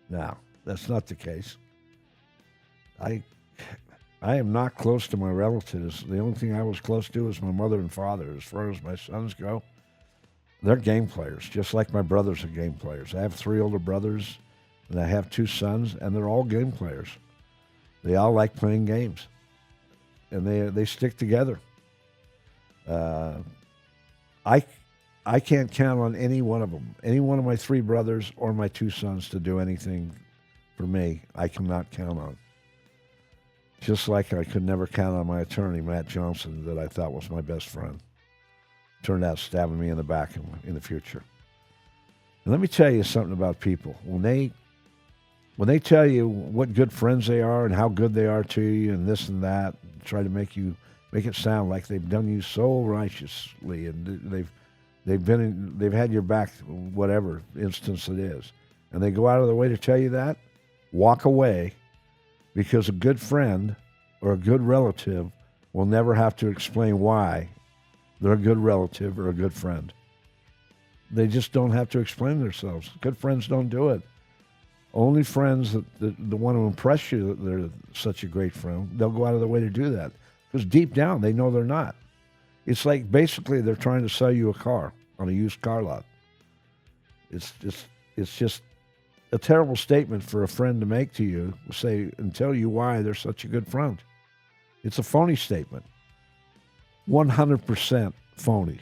Speaker 1: No, that's not the case. I am not close to my relatives. The only thing I was close to is my mother and father. As far as my sons go, they're game players, just like my brothers are game players. I have 3 older brothers, and I have 2 sons, and they're all game players. They all like playing games, and they stick together. I can't count on any one of them, any one of my 3 brothers or my 2 sons to do anything for me. I cannot count on. Just like I could never count on my attorney, Matt Johnson, that I thought was my best friend. Turned out stabbing me in the back in the future. And let me tell you something about people. When they when they tell you what good friends they are and how good they are to you and this and that, try to make it sound like they've done you so righteously and they've had your back, whatever instance it is, and they go out of their way to tell you that, walk away, because a good friend or a good relative will never have to explain why they're a good relative or a good friend. They just don't have to explain themselves. Good friends don't do it. Only friends that want to impress you that they're such a great friend, they'll go out of their way to do that. Because deep down, they know they're not. It's like basically they're trying to sell you a car on a used car lot. It's just a terrible statement for a friend to make to you, say and tell you why they're such a good friend. It's a phony statement. 100% phony.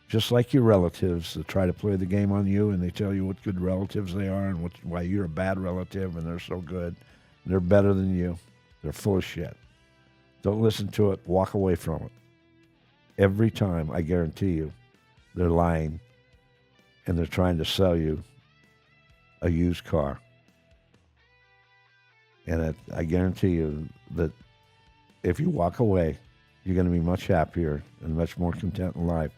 Speaker 1: Just like your relatives that try to play the game on you and they tell you what good relatives they are and why you're a bad relative and they're so good. They're better than you. They're full of shit. Don't listen to it. Walk away from it. Every time, I guarantee you, they're lying and they're trying to sell you a used car. And I guarantee you that if you walk away, you're going to be much happier and much more content in life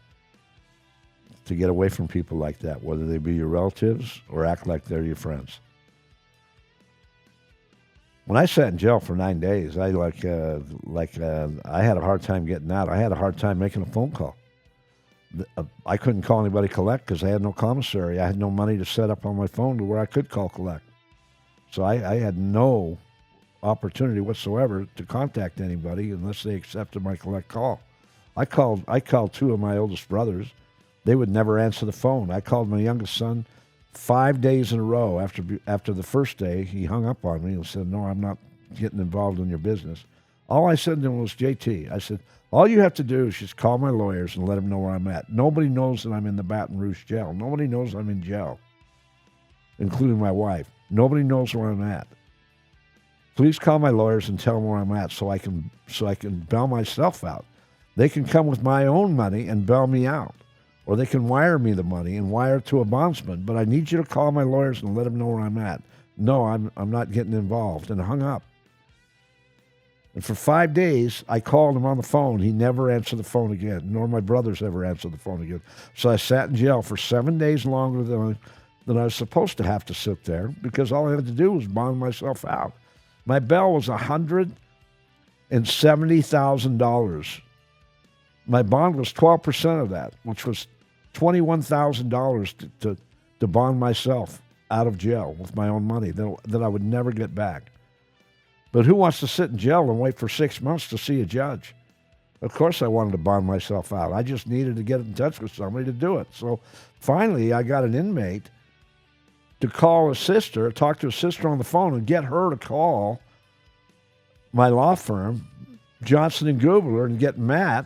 Speaker 1: to get away from people like that, whether they be your relatives or act like they're your friends. When I sat in jail for 9 days, I had a hard time getting out. I had a hard time making a phone call. I couldn't call anybody collect because I had no commissary. I had no money to set up on my phone to where I could call collect. So I had no opportunity whatsoever to contact anybody unless they accepted my collect call. I called 2 of my oldest brothers. They would never answer the phone. I called my youngest son 5 days in a row. After the first day, he hung up on me and said, "No, I'm not getting involved in your business." All I said to him was, "JT," I said, "all you have to do is just call my lawyers and let them know where I'm at. Nobody knows that I'm in the Baton Rouge jail. Nobody knows I'm in jail, including my wife. Nobody knows where I'm at. Please call my lawyers and tell them where I'm at so I can bail myself out. They can come with my own money and bail me out, or they can wire me the money and wire it to a bondsman. But I need you to call my lawyers and let them know where I'm at. No, I'm not getting involved," and hung up. And for 5 days, I called him on the phone. He never answered the phone again, nor my brothers ever answered the phone again. So I sat in jail for 7 days longer than I was supposed to have to sit there, because all I had to do was bond myself out. My bail was $170,000. My bond was 12% of that, which was $21,000 to bond myself out of jail with my own money that I would never get back. But who wants to sit in jail and wait for 6 months to see a judge? Of course I wanted to bond myself out. I just needed to get in touch with somebody to do it. So finally I got an inmate to call his sister, talk to his sister on the phone, and get her to call my law firm, Johnson & Gubler, and get Matt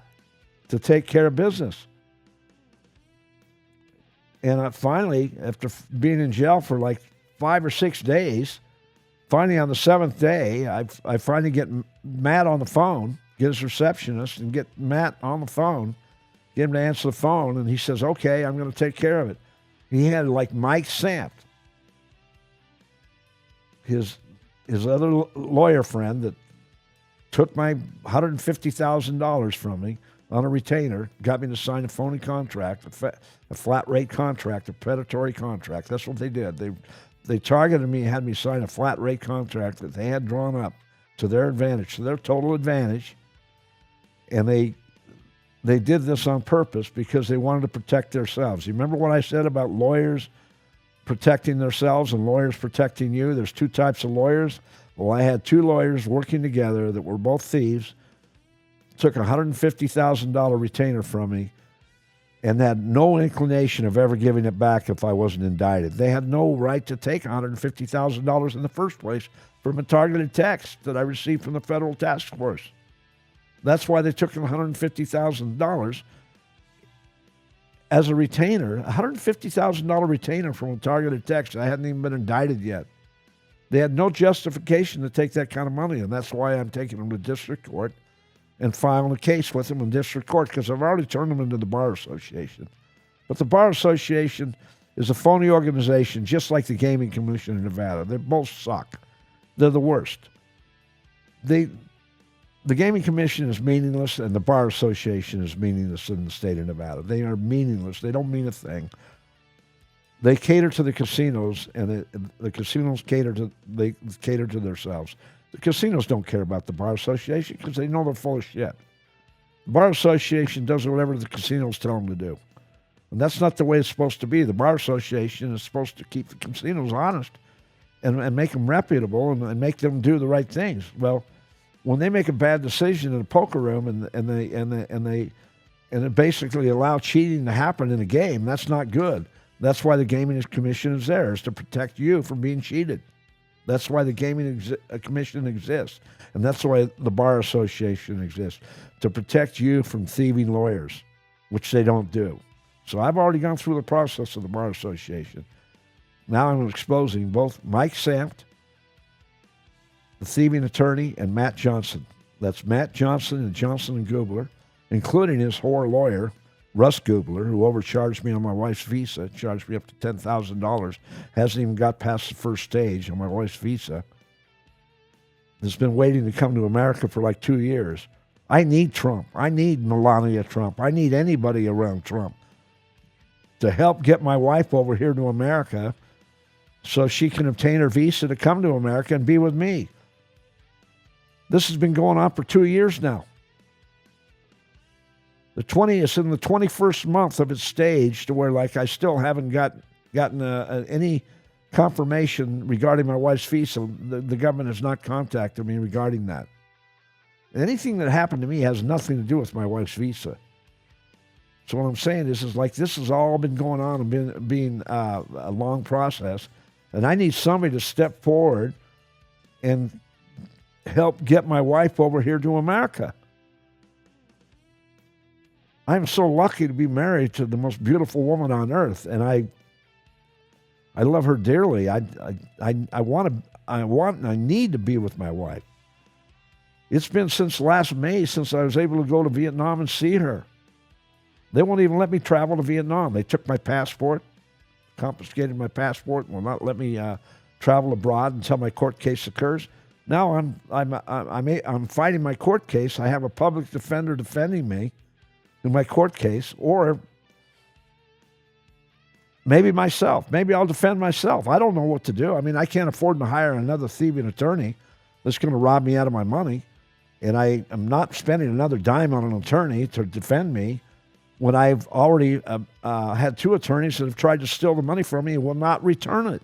Speaker 1: to take care of business. And finally, after being in jail for like 5 or 6 days, finally on the 7th day, I finally get Matt on the phone, get his receptionist, and get Matt on the phone, get him to answer the phone, and he says, "Okay, I'm going to take care of it." He had like Mike Sampt, his other lawyer friend that took my $150,000 from me on a retainer, got me to sign a phony contract, a flat rate contract, a predatory contract. That's what they did. They targeted me and had me sign a flat rate contract that they had drawn up to their advantage, to their total advantage. And they did this on purpose because they wanted to protect themselves. You remember what I said about lawyers protecting themselves and lawyers protecting you? There's two types of lawyers. Well, I had two lawyers working together that were both thieves, took a $150,000 retainer from me, and had no inclination of ever giving it back if I wasn't indicted. They had no right to take $150,000 in the first place from a targeted text that I received from the federal task force. That's why they took $150,000 as a retainer, a $150,000 retainer from a targeted text. I hadn't even been indicted yet. They had no justification to take that kind of money, and that's why I'm taking them to district court and filing a case with them in district court, because I've already turned them into the Bar Association. But the Bar Association is a phony organization, just like the Gaming Commission in Nevada. They both suck. They're the worst. The Gaming Commission is meaningless, and the Bar Association is meaningless in the state of Nevada. They are meaningless. They don't mean a thing. They cater to the casinos, and the casinos cater to themselves. The casinos don't care about the Bar Association because they know they're full of shit. The Bar Association does whatever the casinos tell them to do. And that's not the way it's supposed to be. The Bar Association is supposed to keep the casinos honest and make them reputable and make them do the right things. Well, when they make a bad decision in a poker room and they basically allow cheating to happen in a game, that's not good. That's why the Gaming Commission is there, is to protect you from being cheated. That's why the Gaming Commission exists. And that's why the Bar Association exists, to protect you from thieving lawyers, which they don't do. So I've already gone through the process of the Bar Association. Now I'm exposing both Mike Sampt, the thieving attorney, and Matt Johnson. That's Matt Johnson and Johnson & Gubler, including his whore lawyer, Russ Gubler, who overcharged me on my wife's visa, charged me up to $10,000, hasn't even got past the first stage on my wife's visa. Has been waiting to come to America for like 2 years. I need Trump. I need Melania Trump. I need anybody around Trump to help get my wife over here to America so she can obtain her visa to come to America and be with me. This has been going on for 2 years now. It's in the 21st month of its stage to where, like, I still haven't gotten any confirmation regarding my wife's visa. The government has not contacted me regarding that. Anything that happened to me has nothing to do with my wife's visa. So what I'm saying is like this has all been going on and being a long process, and I need somebody to step forward and help get my wife over here to America. I'm so lucky to be married to the most beautiful woman on earth, and I love her dearly. I want and I need to be with my wife. It's been since last May since I was able to go to Vietnam and see her. They won't even let me travel to Vietnam. They took my passport, confiscated my passport, and will not let me travel abroad until my court case occurs. Now I'm fighting my court case. I have a public defender defending me in my court case, or maybe myself. Maybe I'll defend myself. I don't know what to do. I mean, I can't afford to hire another thieving attorney that's going to rob me out of my money, and I am not spending another dime on an attorney to defend me when I've already had two attorneys that have tried to steal the money from me and will not return it.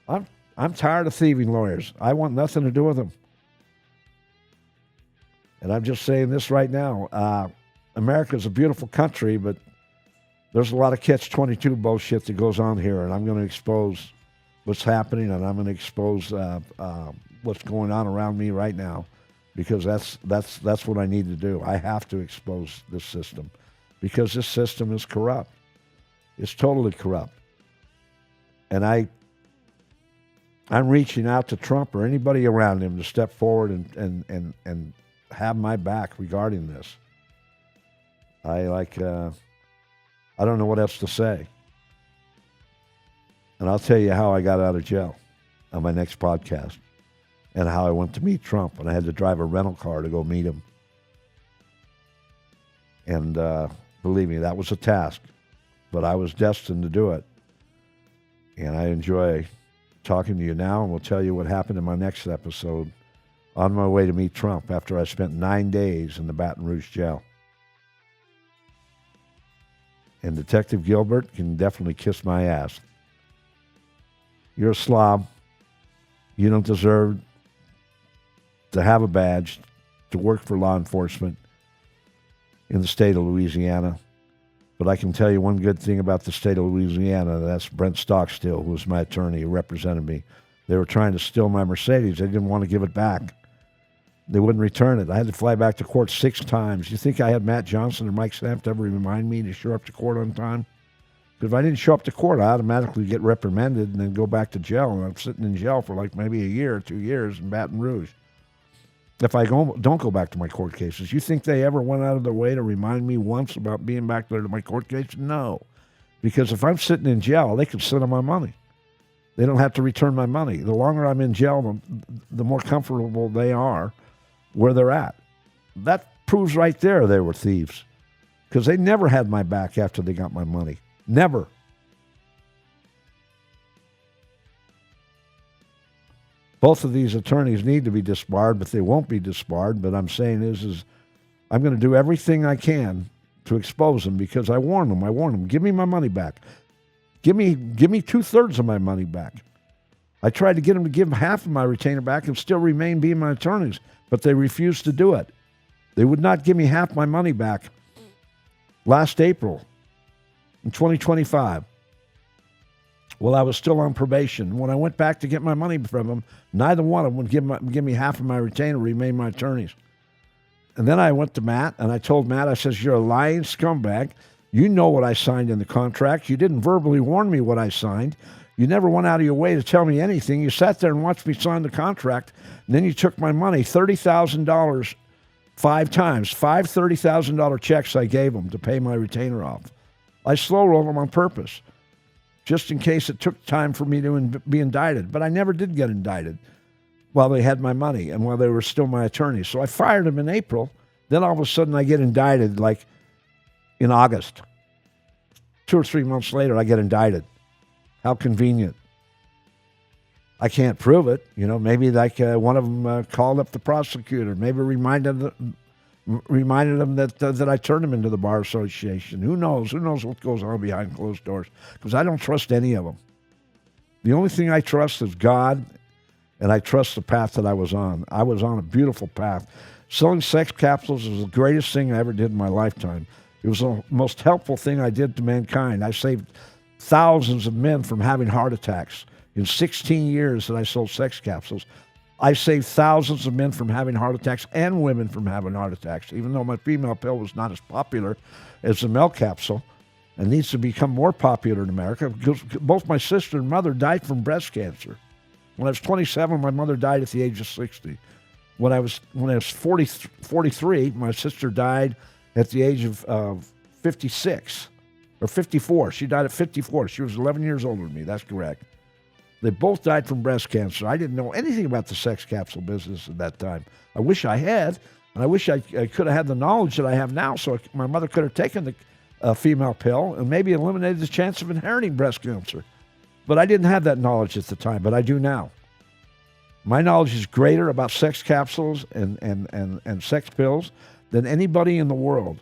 Speaker 1: I'm tired of thieving lawyers. I want nothing to do with them. And I'm just saying this right now. America's a beautiful country, but there's a lot of catch-22 bullshit that goes on here, and I'm going to expose what's happening, and I'm going to expose what's going on around me right now, because that's what I need to do. I have to expose this system, because this system is corrupt. It's totally corrupt. And I'm reaching out to Trump or anybody around him to step forward and have my back regarding this. I don't know what else to say. And I'll tell you how I got out of jail on my next podcast, and how I went to meet Trump, and I had to drive a rental car to go meet him. And believe me, that was a task, but I was destined to do it. And I enjoy talking to you now, and we'll tell you what happened in my next episode on my way to meet Trump after I spent 9 days in the Baton Rouge jail. And Detective Gilbert can definitely kiss my ass. You're a slob. You don't deserve to have a badge to work for law enforcement in the state of Louisiana. But I can tell you one good thing about the state of Louisiana. That's Brent Stockstill, who was my attorney, who represented me. They were trying to steal my Mercedes. They didn't want to give it back. They wouldn't return it. I had to fly back to court 6 times. You think I had Matt Johnson or Mike Samp ever remind me to show up to court on time? Because if I didn't show up to court, I automatically get reprimanded and then go back to jail. And I'm sitting in jail for like maybe a year or 2 years in Baton Rouge. If I don't go back to my court cases, you think they ever went out of their way to remind me once about being back there to my court case? No. Because if I'm sitting in jail, they can sit on my money. They don't have to return my money. The longer I'm in jail, the more comfortable they are where they're at. That proves right there they were thieves, because they never had my back after they got my money. Never. Both of these attorneys need to be disbarred, but they won't be disbarred. But I'm saying is I'm going to do everything I can to expose them, because I warned them. Give me my money back. Give me 2/3 of my money back. I tried to get them to give half of my retainer back and still remain being my attorneys, but they refused to do it. They would not give me half my money back last April in 2025. Well, I was still on probation. When I went back to get my money from them, neither one of them would give me half of my retainer, remain my attorneys. And then I went to Matt, and I told Matt, I says, you're a lying scumbag. You know what I signed in the contract. You didn't verbally warn me what I signed. You never went out of your way to tell me anything. You sat there and watched me sign the contract, and then you took my money, $30,000, 5 times, 5 $30,000 checks I gave them to pay my retainer off. I slow-rolled them on purpose, just in case it took time for me to be indicted. But I never did get indicted while they had my money and while they were still my attorneys. So I fired them in April. Then all of a sudden I get indicted like in August. 2 or 3 months later, I get indicted. How convenient. I can't prove it. You know, maybe like one of them called up the prosecutor, maybe reminded them that I turned them into the Bar Association. Who knows? Who knows what goes on behind closed doors? Because I don't trust any of them. The only thing I trust is God, and I trust the path that I was on. I was on a beautiful path. Selling sex capsules was the greatest thing I ever did in my lifetime. It was the most helpful thing I did to mankind. I saved thousands of men from having heart attacks. In 16 years that I sold sex capsules, I saved thousands of men from having heart attacks and women from having heart attacks, even though my female pill was not as popular as the male capsule and needs to become more popular in America. Because both my sister and mother died from breast cancer. When I was 27, my mother died at the age of 60. When I was 43, my sister died at the age of 56 or 54. She died at 54. She was 11 years older than me. That's correct. They both died from breast cancer. I didn't know anything about the sex capsule business at that time. I wish I had, and I wish I could have had the knowledge that I have now, so my mother could have taken the female pill and maybe eliminated the chance of inheriting breast cancer. But I didn't have that knowledge at the time, but I do now. My knowledge is greater about sex capsules and sex pills than anybody in the world.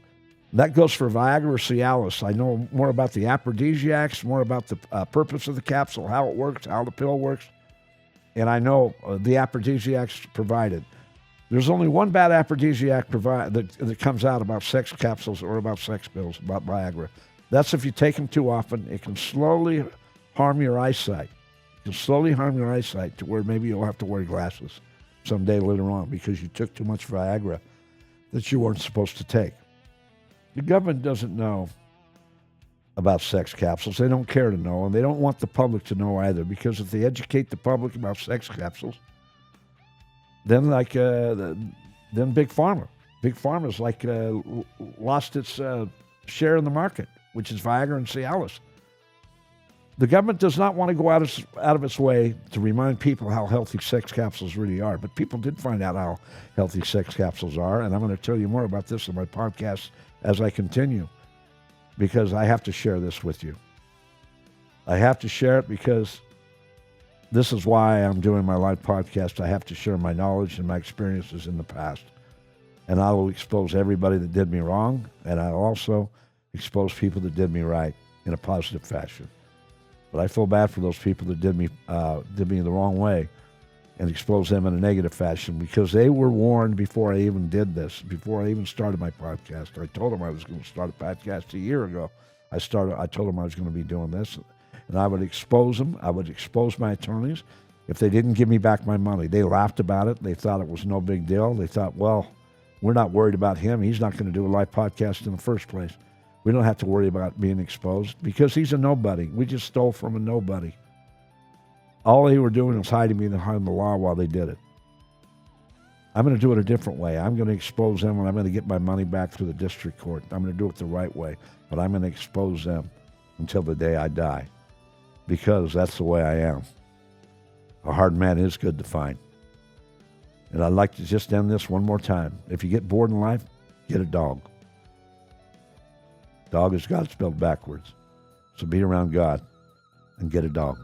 Speaker 1: That goes for Viagra or Cialis. I know more about the aphrodisiacs, more about the purpose of the capsule, how it works, how the pill works, and I know the aphrodisiacs provided. There's only one bad aphrodisiac that comes out about sex capsules or about sex pills, about Viagra. That's if you take them too often. It can slowly harm your eyesight. It can slowly harm your eyesight to where maybe you'll have to wear glasses someday later on because you took too much Viagra that you weren't supposed to take. The government doesn't know about sex capsules. They don't care to know, and they don't want the public to know either, because if they educate the public about sex capsules, then then Big Pharma's lost its share in the market, which is Viagra and Cialis. The government does not want to go out of its way to remind people how healthy sex capsules really are, but people did find out how healthy sex capsules are, and I'm going to tell you more about this in my podcast as I continue, because I have to share this with you. I have to share it because this is why I'm doing my live podcast. I have to share my knowledge and my experiences in the past. And I will expose everybody that did me wrong, and I'll also expose people that did me right in a positive fashion. But I feel bad for those people that did me the wrong way and expose them in a negative fashion, because they were warned before I even did this, before I even started my podcast. I told them I was going to start a podcast a year ago. I told them I was going to be doing this, and I would expose them. I would expose my attorneys if they didn't give me back my money. They laughed about it. They thought it was no big deal. They thought, well, we're not worried about him. He's not going to do a live podcast in the first place. We don't have to worry about being exposed because he's a nobody. We just stole from a nobody. All they were doing was hiding me behind the law while they did it. I'm going to do it a different way. I'm going to expose them, and I'm going to get my money back through the district court. I'm going to do it the right way, but I'm going to expose them until the day I die, because that's the way I am. A hard man is good to find. And I'd like to just end this one more time. If you get bored in life, get a dog. Dog is God spelled backwards. So be around God and get a dog.